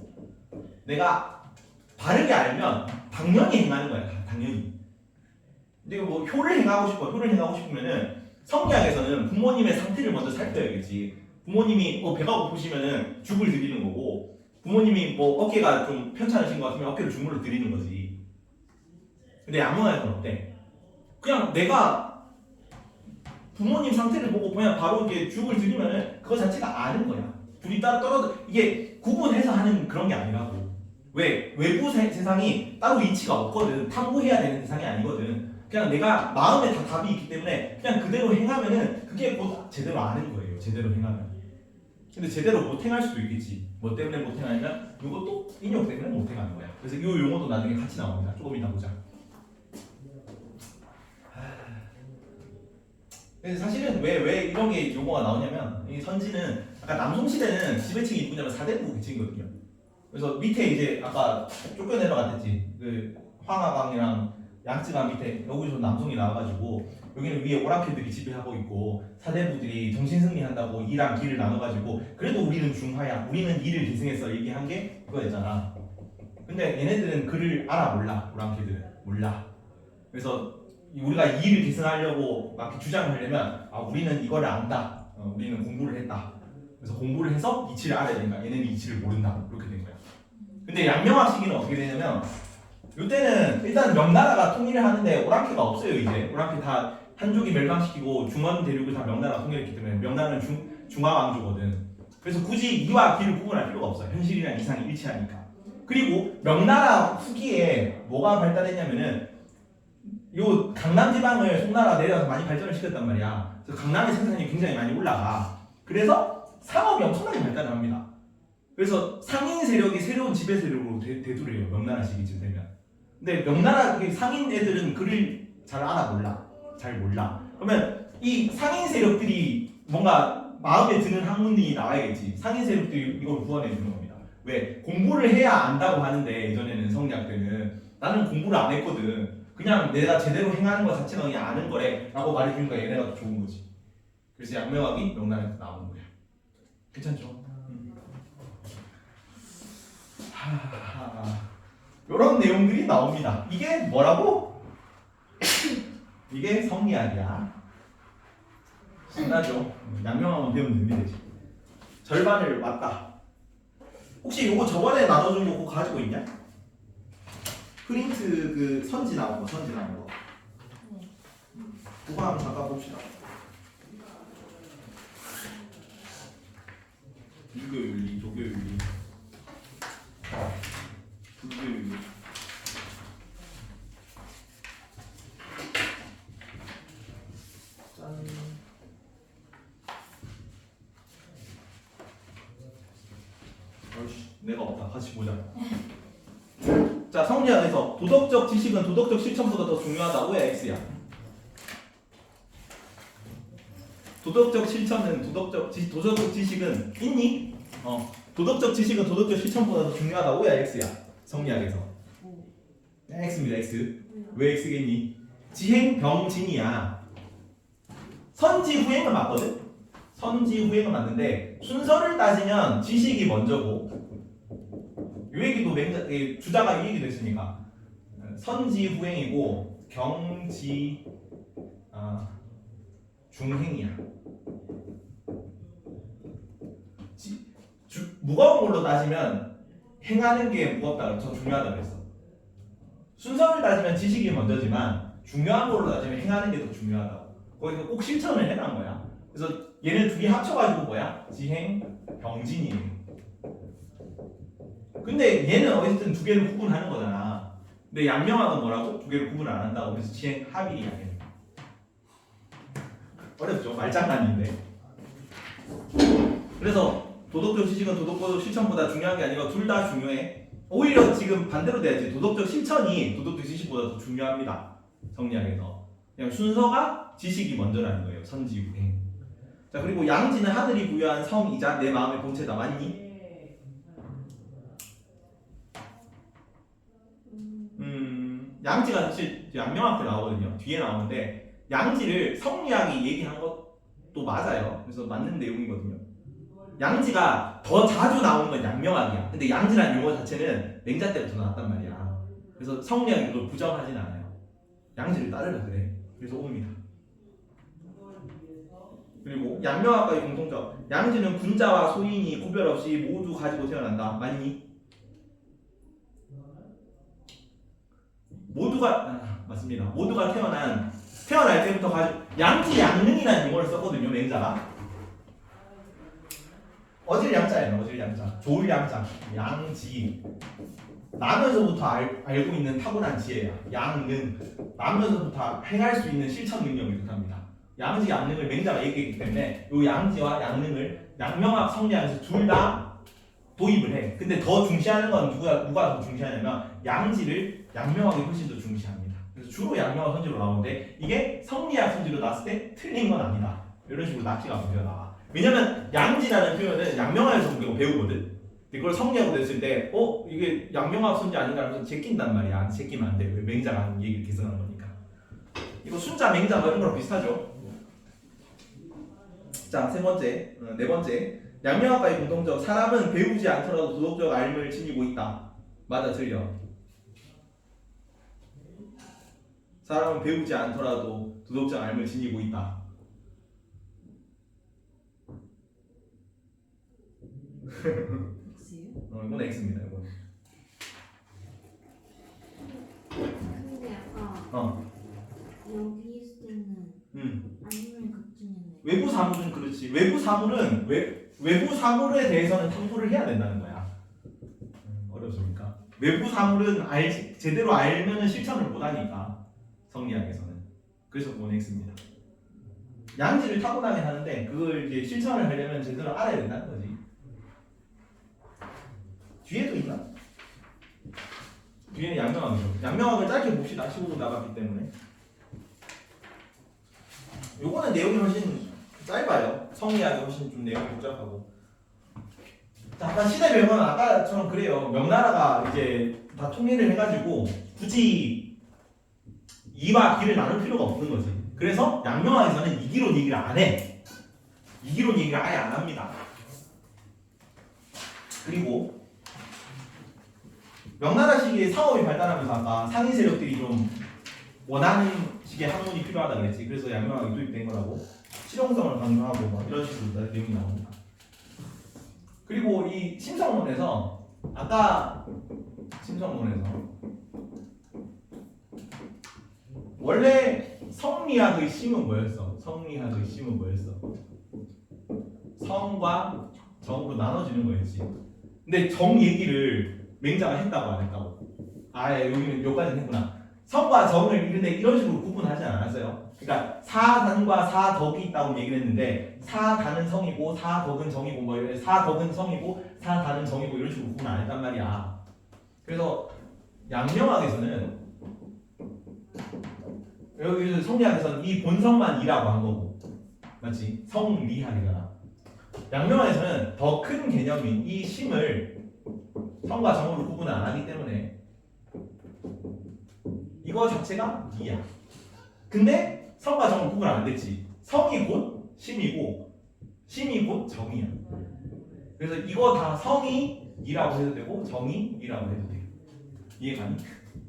내가 바르게 알면 당연히 행하는 거야. 당연히. 근데 뭐 효를 행하고 싶으면은 성리학에서는 부모님의 상태를 먼저 살펴야겠지. 부모님이 배가 고프시면은 죽을 드리는 거고, 부모님이 뭐 어깨가 좀 편찮으신 것 같으면 어깨를 주물러 드리는 거지. 근데 양명학에서는 어때? 그냥 내가 부모님 상태를 보고 그냥 바로 이렇게 죽을 드리면은 그거 자체가 아는 거야. 둘이 따로 떨어져 이게 구분해서 하는 그런 게 아니라고. 왜? 외부 세상이 따로 이치가 없거든. 탐구해야 되는 세상이 아니거든. 그냥 내가 마음에 다 답이 있기 때문에 그냥 그대로 행하면은 그게 곧 제대로 아는 거예요. 제대로 행하면. 근데 제대로 못 행할 수도 있겠지. 뭐 때문에 못 행하냐면 이것도 인욕 때문에 못 행하는 거야. 그래서 이 용어도 나중에 같이 나옵니다. 조금 이따 보자. 그래서 사실은 왜 이런 게 용어가 나오냐면 이 선지는 아까 남송 시대는 지배층이 누구냐면 사대부 계층이거든요. 그래서 밑에 이제 아까 쫓겨 내려갔댔지. 그 황하강이랑 양쯔강 밑에 여기서 남송이 나와가지고 여기는 위에 오랑캐들이 지배하고 있고 사대부들이 정신승리한다고 이랑 기를 나눠가지고 그래도 우리는 중화야. 우리는 이를 계승해서 얘기한 게 그거였잖아. 근데 얘네들은 그를 알아 몰라. 오랑캐들은 몰라. 그래서 우리가 이를 계승하려고 막 주장을 하려면 우리는 이거를 안다. 우리는 공부를 했다. 그래서 공부를 해서 이치를 알아야 되니까 얘네는 이치를 모른다. 이렇게 된 거야. 근데 양명학 시기는 어떻게 되냐면 이때는 일단 명나라가 통일을 하는데 오랑캐가 없어요. 이제 오랑캐 다 한족이 멸망시키고 중원 대륙을 다 명나라가 통일했기 때문에 명나라는 중화왕조거든. 그래서 굳이 이와 기를 구분할 필요가 없어요. 현실이랑 이상이 일치하니까. 그리고 명나라 후기에 뭐가 발달했냐면은 요 강남 지방을 송나라가 내려서 많이 발전을 시켰단 말이야. 그래서 강남의 생산이 굉장히 많이 올라가. 그래서 상업이 엄청나게 발달을 합니다. 그래서 상인 세력이 새로운 지배 세력으로 대두를 해요. 명나라 시기쯤 되면. 근데 명나라 상인 애들은 글을 잘 몰라. 잘 몰라. 그러면 이 상인 세력들이 뭔가 마음에 드는 학문이 나와야겠지. 상인 세력들이 이걸 구원해 주는 겁니다. 왜? 공부를 해야 안다고 하는데 예전에는 성리학 때는 나는 공부를 안 했거든. 그냥 내가 제대로 행하는 것 자체가 그냥 아는 거래 라고 말해주니까 얘네가 더 좋은 거지. 그래서 양명학이 명나라에서 나오는 거야. 괜찮죠? 이런 내용들이 나옵니다. 이게 뭐라고? 이게 성리학이야. 신나죠? 양명학만 배우면 됩니다. 이제. 절반을 왔다. 혹시 요거 저번에 나눠준 거 그거 가지고 있냐? 프린트 그 선지 나온 거, 선지 나온 거. 그거 한번 잠깐 봅시다. 유교윤리, 조교윤리, 불교윤리. 짠. 어이씨, 내가 없다. 같이 보자. 자, 성리학에서 도덕적 지식은 도덕적 실천보다 더 중요하다. O야 X야? 도덕적 실천은 도덕적 지식은 있니? 도덕적 지식은 도덕적 실천보다 더 중요하다. O야 X야? 성리학에서 X입니다. X. 왜 X겠니? 지행 병진이야. 선지 후행은 맞거든? 선지 후행은 맞는데 순서를 따지면 지식이 먼저고 이 얘기도 주자가 이 얘기도 했으니까 선지 후행이고 경지 중행이야. 무거운 걸로 따지면 행하는 게 무겁다, 더 중요하다 그랬어. 순서를 따지면 지식이 먼저지만 중요한 걸로 따지면 행하는 게 더 중요하다고. 거기서 꼭 실천을 해란 거야. 그래서 얘네 두 개 합쳐가지고 뭐야? 지행 병진이에요. 근데 얘는 어쨌든 두 개를 구분하는 거잖아. 근데 양명학은 뭐라고? 두 개를 구분을 안 한다고. 그래서 지행 합일이야. 어렵죠? 말장난인데. 그래서 도덕적 지식은 도덕적 실천보다 중요한 게 아니라 둘 다 중요해. 오히려 지금 반대로 돼야지. 도덕적 실천이 도덕적 지식보다 더 중요합니다. 성리학에서. 그냥 순서가 지식이 먼저라는 거예요. 선지후행. 자, 그리고 양지는 하늘이 부여한 성이자 내 마음의 본체다. 맞니? 양지가 사실 양명학 때 나오거든요. 뒤에 나오는데 양지를 성리학이 얘기한 것도 맞아요. 그래서 맞는 내용이거든요. 양지가 더 자주 나오는 건 양명학이야. 근데 양지라는 용어 자체는 맹자 때부터 나왔단 말이야. 그래서 성리학이 그걸 부정하진 않아요. 양지를 따르라 그래. 그래서 옵니다. 그리고 양명학과의 공통점. 양지는 군자와 소인이 구별 없이 모두 가지고 태어난다. 맞니? 모두가 맞습니다. 모두가 태어날 때부터 양지 양능이라는 용어를 썼거든요. 맹자가. 어질 양자예요. 어질 양자. 좋을 양자. 양지. 나면서부터 알고 있는 타고난 지혜야. 양능. 나면서부터 행할 수 있는 실천 능력을 뜻합니다. 양지 양능을 맹자가 얘기했기 때문에 이 양지와 양능을 양명학 성리학에서 둘 다 도입을 해. 근데 더 중시하는 건 누가 더 중시하냐면 양지를 양명학이 훨씬 더 중시합니다. 그래서 주로 양명학 선지로 나오는데 이게 성리학 선지로 나왔을 때 틀린 건 아니다. 이런 식으로 납치가 문제가 나와. 왜냐면 양지라는 표현은 양명학에서 우리가 배우거든. 근데 그걸 성리학으로 됐을 때 이게 양명학 선지 아닌가 하면서 제낀단 말이야. 제끼면 안 돼. 왜 맹자가 하는 얘기를 개선한 거니까. 이거 순자 맹자 이런 거랑 비슷하죠. 자, 네 번째. 양명학과의 공통점. 사람은 배우지 않더라도 도덕적 알을 지니고 있다. 맞아, 틀려. 사람은 배우지 않더라도 도덕적 알을 지니고 있다. X요? 이건 X입니다. 이건. 근데 아까 여기 있을 때는 외부 사물은 그렇지. 외부 사물은 외부 사물에 대해서는 탐구를 해야 된다는 거야. 어렵습니까? 외부 사물은 제대로 알면은 실천을 못 하니까 성리학에서는. 그래서 보냈습니다. 양지를 타고나긴 하는데 그걸 이제 실천을 하려면 제대로 알아야 된다는 거지. 뒤에도 있나? 뒤에는 양명학이죠. 양명학을 짧게 봅시다. 15분 나갔기 때문에. 요거는 내용이 훨씬 짧아요. 성리학이 훨씬 좀 내용이 복잡하고. 자, 아까 시대별거는 아까처럼 그래요. 명나라가 이제 다 통일을 해가지고 굳이 이와 기를 나눌 필요가 없는 거지. 그래서 양명학에서는 이기론 얘기를 안 해. 이기론 얘기를 아예 안 합니다. 그리고 명나라 시기에 상업이 발달하면서 아까 상위 세력들이 좀 원하는 식의 학문이 필요하다 그랬지. 그래서 양명학이 도입된 거라고. 실용성을 강조하고 뭐 이런 식으로 내용이 나옵니다. 그리고 이 심성론에서 아까 심성론에서 원래 성리학의 심은 뭐였어? 성리학의 심은 뭐였어? 성과 정으로 나눠지는 거였지. 근데 정 얘기를 맹자가 했다고 안 했다고? 아예 여기는 여기까지는 했구나. 성과 정을 이런 식으로 구분하지 않았어요. 그러니까 사단과 사덕이 있다고 얘기를 했는데 사단은 성이고 사덕은 정이고 뭐 이런 사덕은 성이고 사단은 정이고 이런 식으로 구분 안 했단 말이야. 그래서 양명학에서는 여기 성리학에서는 이 본성만 이라고 한 거고, 맞지? 성리학이잖아. 양명학에서는 더 큰 개념인 이 심을 성과 정으로 구분을 안 하기 때문에 이거 자체가 이야. 근데 성과 정은 구분 안 됐지. 성이 곧 심이고 심이 곧 정이야. 그래서 이거 다 성이 이라고 해도 되고 정이 이라고 해도 돼. 이해가니?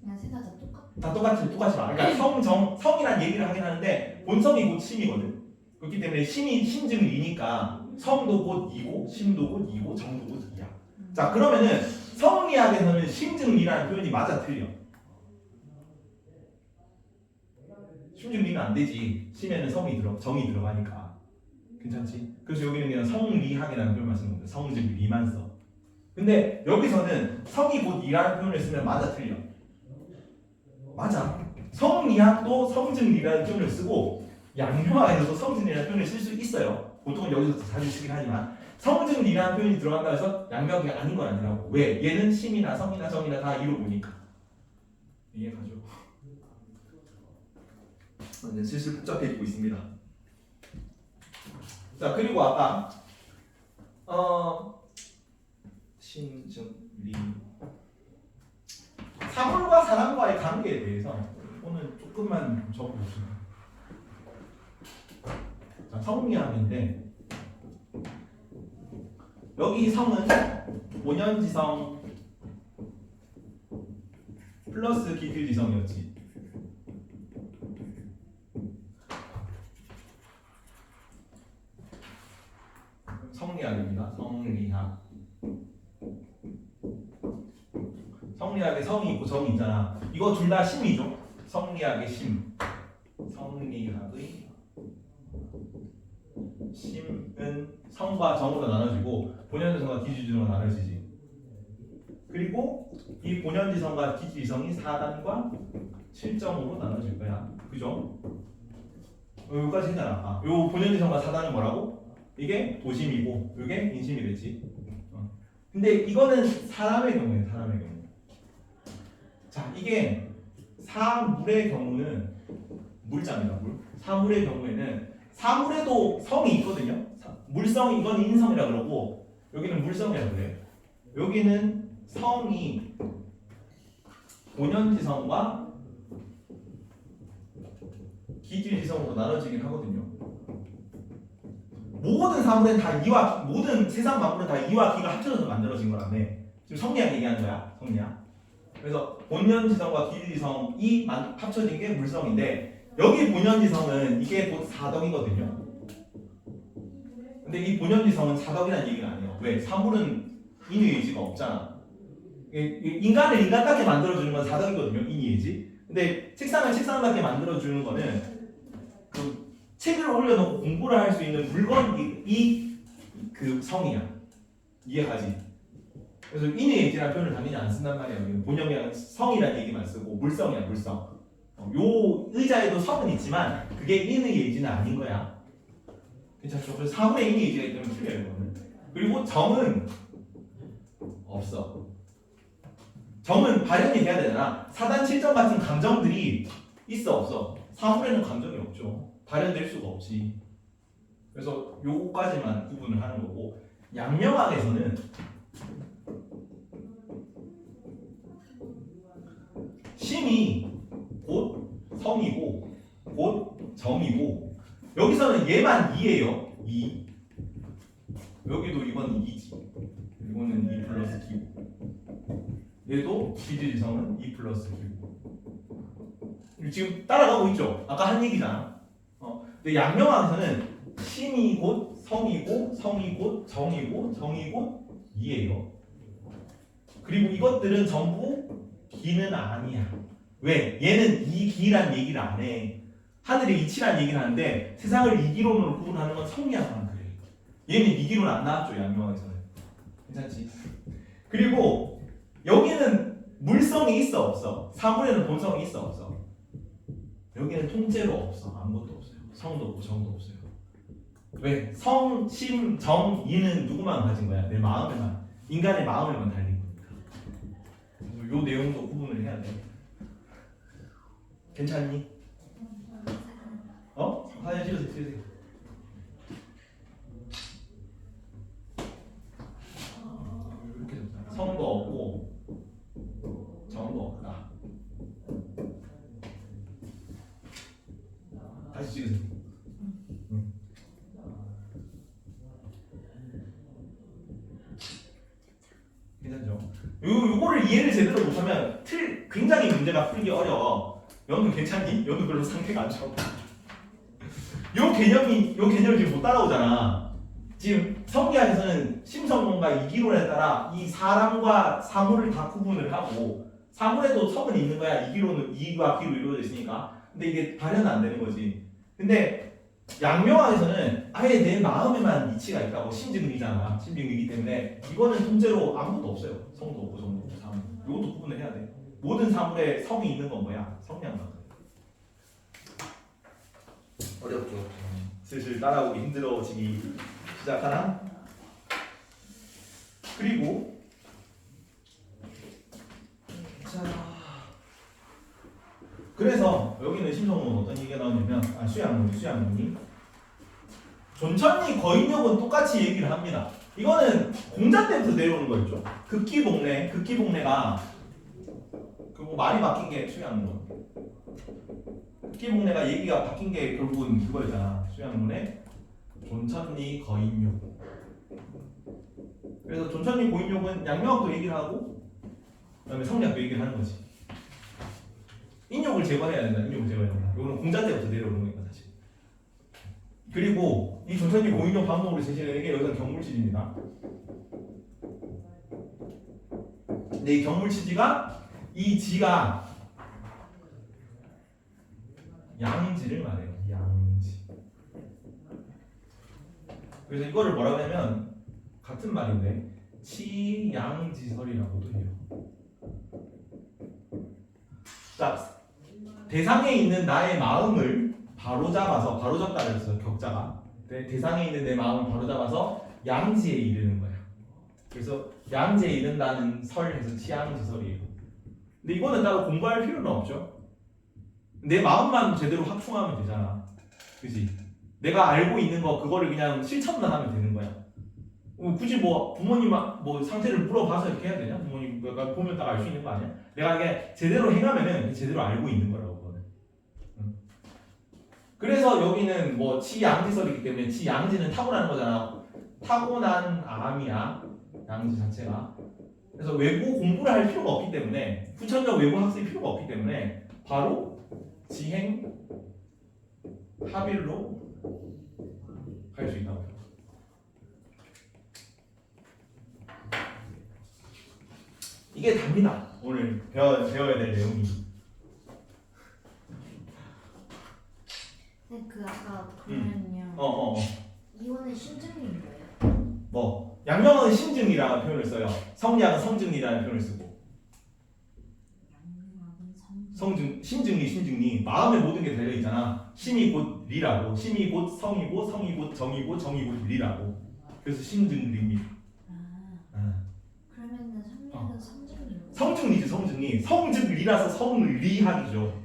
그냥 세 가지 똑같아. 다 똑같이 말. 그러니까 성이란 얘기를 하긴 하는데 본성이 곧 심이거든. 그렇기 때문에 심증 이니까 성도 곧 이고 심도 곧 이고 정도 곧 이야. 자, 그러면은 성리학에서는 심증 이라는 표현이 맞아 틀려? 심증리는 안 되지. 심에는 정이 들어가니까. 괜찮지? 그래서 여기는 그냥 성리학이라는 표현만 쓰는 겁니다. 성즉 리만 써. 근데 여기서는 성이 곧 이라는 표현을 쓰면 맞아 틀려? 맞아. 성리학도 성증리라는 표현을 쓰고 양명학에서도 성증리라는 표현을 쓸 수 있어요. 보통은 여기서 자주 쓰긴 하지만 성증리라는 표현이 들어간다 해서 양명학이 아닌 건 아니라고. 왜? 얘는 심이나 성이나 정이나 다 이로 보니까. 이해가죠? 이제 슬슬 복잡해지고 있습니다. 자, 그리고 아까 신증리 사물과 사람과의 관계에 대해서 오늘 조금만 적어보시면. 자, 성리학인데 여기 성은 본연지성 플러스 기틀지성이었지. 성리학입니다. 성리학. 성리학에 성이 있고 정이 있잖아. 이거 둘 다 심이죠. 성리학의 심. 성리학의 심은 성과 정으로 나눠지고 본연지성과 기주지성으로 나눠지지. 그리고 이 본연지성과 기주지성이 사단과 실정으로 나눠질 거야. 그죠? 여기까지 했잖아. 요 본연지성과 사단은 뭐라고? 이게 도심이고 이게 인심이 됐지. 근데 이거는 사람의 경우에 사람의 경우. 자, 이게 사물의 경우는 물자입니다. 물. 사물의 경우에는 사물에도 성이 있거든요. 물성 이건 인성이라 그러고 여기는 물성이라 그래. 여기는 성이 본연지성과 기질지성으로 나눠지긴 하거든요. 모든 사물은 다 이와 모든 세상 만물은 다 이와 기가 합쳐져서 만들어진 거라며. 지금 성리학 얘기하는 거야. 성리학. 그래서 본연지성과 기질지성이 합쳐진 게 물성인데 여기 본연지성은 이게 곧 사덕이거든요. 근데 이 본연지성은 사덕이라는 얘기는 아니에요. 왜? 사물은 인의의지가 없잖아. 인간을 인간답게 만들어주는 건 사덕이거든요. 인의의지. 근데 책상을 책상답게 만들어주는 거는 그 책을 올려놓고 공부를 할 수 있는 물건이 그 성이야. 이해가지? 그래서 인의 예지라는 표현을 당연히 안 쓴단 말이야. 본영이랑 성이라는 얘기만 쓰고 물성이야 물성. 요 의자에도 성은 있지만 그게 인의 예지는 아닌 거야. 괜찮죠? 그래서 사물의 인의 예지가 있기 때문에 틀려요 이거는. 그리고 정은 없어. 정은 발현이 돼야 되잖아. 사단 칠정 같은 감정들이 있어 없어? 사물에는 감정이 없죠. 발현될 수가 없지. 그래서 요거까지만 구분을 하는 거고, 양명학에서는 심이 곧 성이고 곧 정이고, 여기서는 얘만 2예요. 2. 여기도 이건 2지. 이거는 2 플러스 Q고, 얘도 지지지성은 2 플러스 Q고. 지금 따라가고 있죠? 아까 한 얘기잖아. 근데 양명학에서는 심이 곧 성이고 성이 곧 정이고 정이 곧 2예요. 그리고 이것들은 전부 기는 아니야. 왜? 얘는 이기란 얘기를 안 해. 하늘의 이치란 얘기를 하는데 세상을 이기론으로 구분하는 건 성리학만 그래. 얘는 이기론 안 나왔죠, 양명학에서는. 괜찮지? 그리고 여기는 물성이 있어 없어? 사물에는 본성이 있어 없어? 여기는 통째로 없어. 아무것도 없어요. 성도 없고 정도 없어요. 왜? 성, 심, 정, 이는 누구만 가진 거야? 내 마음에만. 인간의 마음에만 달린 거니까. 요 내용도 구분을 해야 돼. 괜찮니? 사진 찍으세요. 이렇게 좋잖아. 성도 없고 정도 없다. 다시 찍으세요. 괜찮죠? 요거를 이해를 제대로 못하면 굉장히 문제가 풀기 어려워. 연우 괜찮니? 연우 별로 상태가 안 좋아. 요 개념을 지금 못 따라오잖아. 지금 성리학에서는 심성론과 이기론에 따라 이 사람과 사물을 다 구분을 하고, 사물에도 성은 있는 거야. 이기론은 이와 기로 이루어져 있으니까. 근데 이게 발현은 안 되는 거지. 근데 양명학에서는 아예 내 마음에만 이치가 있다고. 심증이잖아. 심증이기 때문에 이거는 통째로 아무것도 없어요. 성도 없고 정도 없고 사물. 이것도 구분을 해야 돼. 모든 사물에 성이 있는 건 뭐야? 성량만. 어렵죠. 슬슬 따라오기 힘들어지기 시작하나? 그리고 자, 그래서 여기는 심성론 어떤 얘기가 나오냐면, 수양론이 존천리 거인력은 똑같이 얘기를 합니다. 이거는 공자 때부터 내려오는 거였죠. 극기복례가 그리고 말이 바뀐 게 수양론. 극기복례가 얘기가 바뀐 게 결국은 그거였잖아. 수양론의 존천리 거인력. 그래서 존천리 고인력은 양명학도 얘기를 하고 그다음에 성리학도 얘기를 하는 거지. 인욕을 제거해야 된다. 이거는 공자 때부터 내려오는 거니까 사실. 그리고 이 존천리 고인력 방법으로 제시되는 게 여기서 경물치지입니다. 근데 이 경물치지가 이 지가 양지를 말해요. 양지. 그래서 이거를 뭐라고 하냐면 같은 말인데 치양지설이라고도 해요. 자, 대상에 있는 나의 마음을 바로잡다 그랬어요. 격자가. 대상에 있는 내 마음을 바로잡아서 양지에 이르는 거야. 그래서 양지에 이른다는 설에서 치양지설이에요. 근데 이거는 따로 공부할 필요는 없죠. 내 마음만 제대로 확충하면 되잖아. 그지? 내가 알고 있는 거 그거를 그냥 실천만 하면 되는 거야. 굳이 뭐 부모님 뭐 상태를 물어봐서 이렇게 해야 되냐? 부모님가 보면 딱 알 수 있는 거 아니야? 내가 이게 제대로 행하면은 제대로 알고 있는 거라고. 그거는. 그래서 여기는 뭐 치양지설이기 때문에 치양지는 타고나는 거잖아. 타고난 암이야. 양지 자체가. 그래서 외부 공부를 할 필요가 없기 때문에, 후천적 외부 학습이 필요가 없기 때문에 바로 지행 합일로 갈 수 있다고. 이게 답니다. 오늘 배워야 될 내용이. 근데 그 아까 그러면요. 이거는 신증인 거예요? 뭐 양명은 신증이라는 표현을 써요. 성리학은 성증리라는 표현을 쓰고. 양명은 신증리 마음에 모든 게 달려 있잖아. 심이 곧 리라고. 심이 곧 성이고 성이 곧 정이고 정이 곧 리라고. 그래서 신증리입니다. 그러면은 성리학은 성증인 거예요? 성증리지 성증리. 성증리라서 성리학이죠.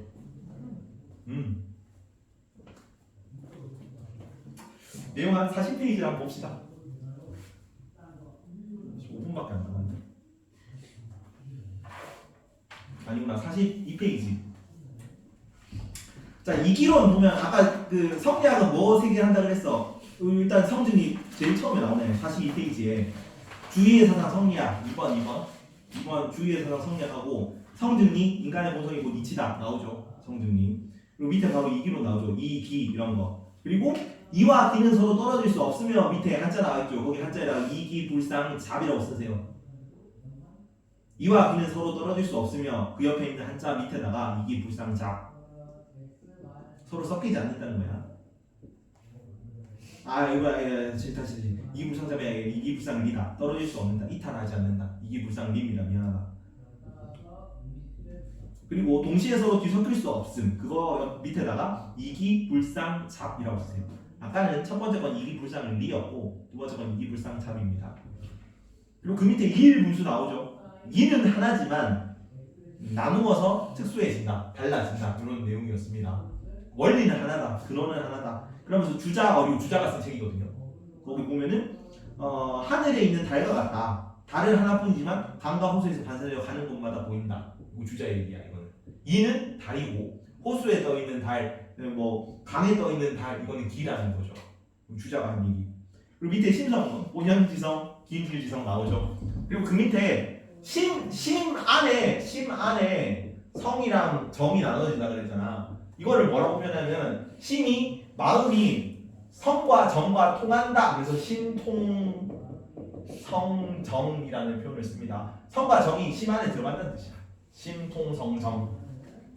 내용 한 40페이지를 한번 봅시다. 5분밖에 안 남았네. 아니구나. 42페이지. 자, 이기론 보면 아까 그 성리학은 뭐 세계한다 그랬어? 일단 성증이 제일 처음에 나오네. 42페이지에 주의의 사상 성리학 2번 주의의 사상 성리학하고 성증리 인간의 본성이 곧 이치다 나오죠. 성증리. 그리고 밑에 바로 이기론 나오죠. 이, 기 이런 거. 그리고 이와 기는 서로 떨어질 수 없으며 밑에 한자 나와있죠. 거기 한자에다가 이기 불상 잡이라고 쓰세요. 이와 기는 서로 떨어질 수 없으며 그 옆에 있는 한자 밑에다가 이기 불상 잡. 서로 섞이지 않는다는 거야. 다시 이기불상잡이 아니라 이기불상리다. 떨어질 수 없는다. 이탈하지 않는다. 이기불상리입니다. 미안하다. 그리고 동시에 서로 뒤섞일 수 없음. 그거 밑에다가 이기불상잡이라고 쓰세요. 아까는 첫 번째 건 이기불상리였고 두 번째 건 이기불상잡입니다. 그리고 그 밑에 이일분수 나오죠. 이는 하나지만 나누어서 특수해진다. 달라진다. 이런 내용이었습니다. 원리는 하나다. 근원은 하나다. 그러면서 주자가 쓴 책이거든요. 거기 보면은 하늘에 있는 달과 같다. 달은 하나뿐이지만 강과 호수에서 반사되어 가는 곳마다 보인다. 이거 주자의 얘기야. 이거는 이는 달이고 호수에 떠 있는 달, 뭐 강에 떠 있는 달 이거는 기라는 거죠. 주자가 한 얘기. 그리고 밑에 심성은 온현지성, 기인줄지성 나오죠. 그리고 그 밑에 심 안에 성이랑 정이 나눠진다 그랬잖아. 이거를 뭐라고 표현하면 심이 마음이 성과 정과 통한다. 그래서 심통성정이라는 표현을 씁니다. 성과 정이 심 안에 들어간다는 뜻이야. 심통성정.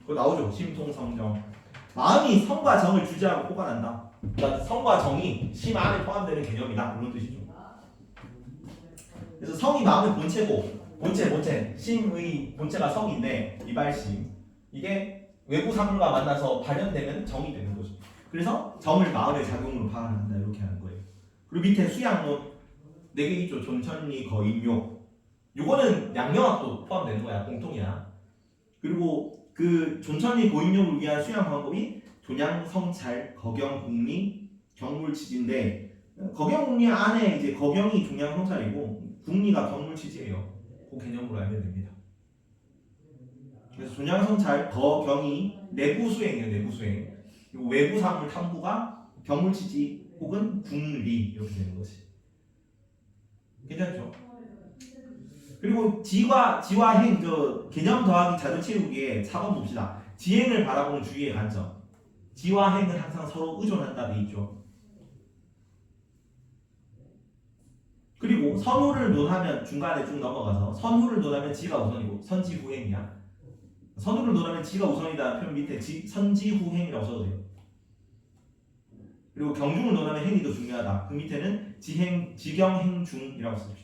그거 나오죠. 심통성정. 마음이 성과 정을 주제하고 포괄한다. 그러니까 성과 정이 심 안에 포함되는 개념이다. 그런 뜻이죠. 그래서 성이 마음의 본체고 본체 심의 본체가 성인데 이발심 이게 외부 사물과 만나서 발현되면 정이 되는 거죠. 그래서 정을 마음의 작용으로 파악한다 이렇게 하는 거예요. 그리고 밑에 수양론 4개 있죠. 존천리, 거인묘. 요거는 양명학도 포함되는 거야. 공통이야. 그리고 그 존천리, 거인묘를 위한 수양 방법이 존양, 성찰, 거경, 궁리, 경물치지인데 거경, 궁리 안에 이제 거경이 존양, 성찰이고 궁리가 경물치지예요. 그 개념으로 알면 됩니다. 그래서 존양, 성찰, 거경이 내부 수행이에요. 내부 수행. 그리고 외부 사물 탐구가 경물치지 혹은 궁리 이렇게 되는 것이. 괜찮죠? 그리고 지와행 개념 더하기 자료 채우기에 4번 봅시다. 지행을 바라보는 주의의 관점. 지와 행은 항상 서로 의존한다 돼 있죠. 그리고 선후를 논하면 중간에 쭉 넘어가서 선후를 논하면 지가 우선이고 선지후행이야. 선후를 논하면 지가 우선이다 표현 밑에 선지후행이라고 써도 돼요. 그리고 경중을 논하면 행이 더 중요하다. 그 밑에는 지경행중이라고 써주죠.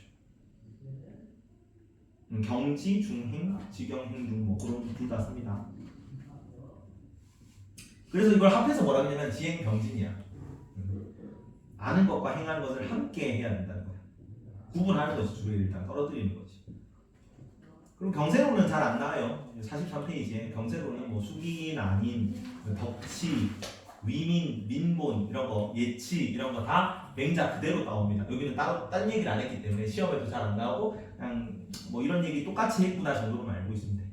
경지, 중행, 지경행중 뭐 그런 둘 다 씁니다. 그래서 이걸 합해서 뭐라 그러냐면 지행병진이야. 아는 것과 행하는 것을 함께 해야 된다는 거야. 구분하는 것이 주의를 일단 떨어뜨리는 거지. 그리고 경세로는 잘 안 나와요. 43페이지에 경세로는 뭐 숙인, 아닌, 덕치, 위민, 민본 이런 거, 예치 이런 거 다 맹자 그대로 나옵니다. 여기는 따로 딴 얘기를 안 했기 때문에 시험에도 잘 안 나오고 그냥 뭐 이런 얘기 똑같이 했구나 정도로만 알고 있습니다.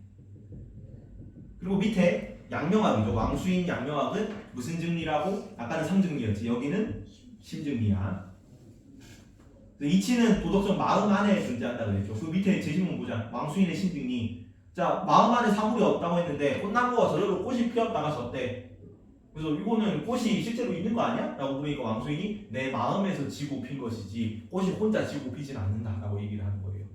그리고 밑에 양명학이죠. 왕수인 양명학은 무슨 증리라고? 아까는 성증리였지. 여기는 심증리야. 이치는 도덕적 마음 안에 존재한다 그랬죠. 그 밑에 제시문 보자. 왕수인의 심증리. 자, 마음 안에 사물이 없다고 했는데 꽃나무가 저절로 꽃이 피었다가 졌대. 그래서 이거는 꽃이 실제로 있는 거 아니야? 라고 보니까 왕수인이 내 마음에서 지고 핀 것이지 꽃이 혼자 지고 피진 않는다 라고 얘기를 하는 거예요.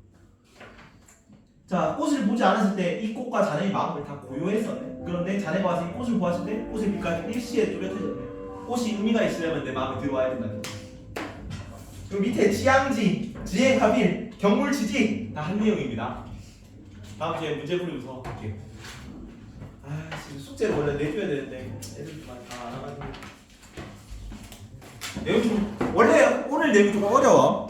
자, 꽃을 보지 않았을 때 이 꽃과 자네의 마음을 다 고요했었네. 그런데 자네가 와서 이 꽃을 보았을 때 꽃의 빛깔이 일시에 뚜렷해졌네. 꽃이 의미가 있으려면 내 마음에 들어와야 된다. 그리고 밑에 지향지, 지혜, 가빌, 경물치지 다 한 내용입니다. 다음 주에 문제 풀이부터 할게요. 아 지금 숙제를 원래 내줘야 되는데 애들이 다안 와가지고 내용 좀 원래 오늘 내용이 좀 어려워.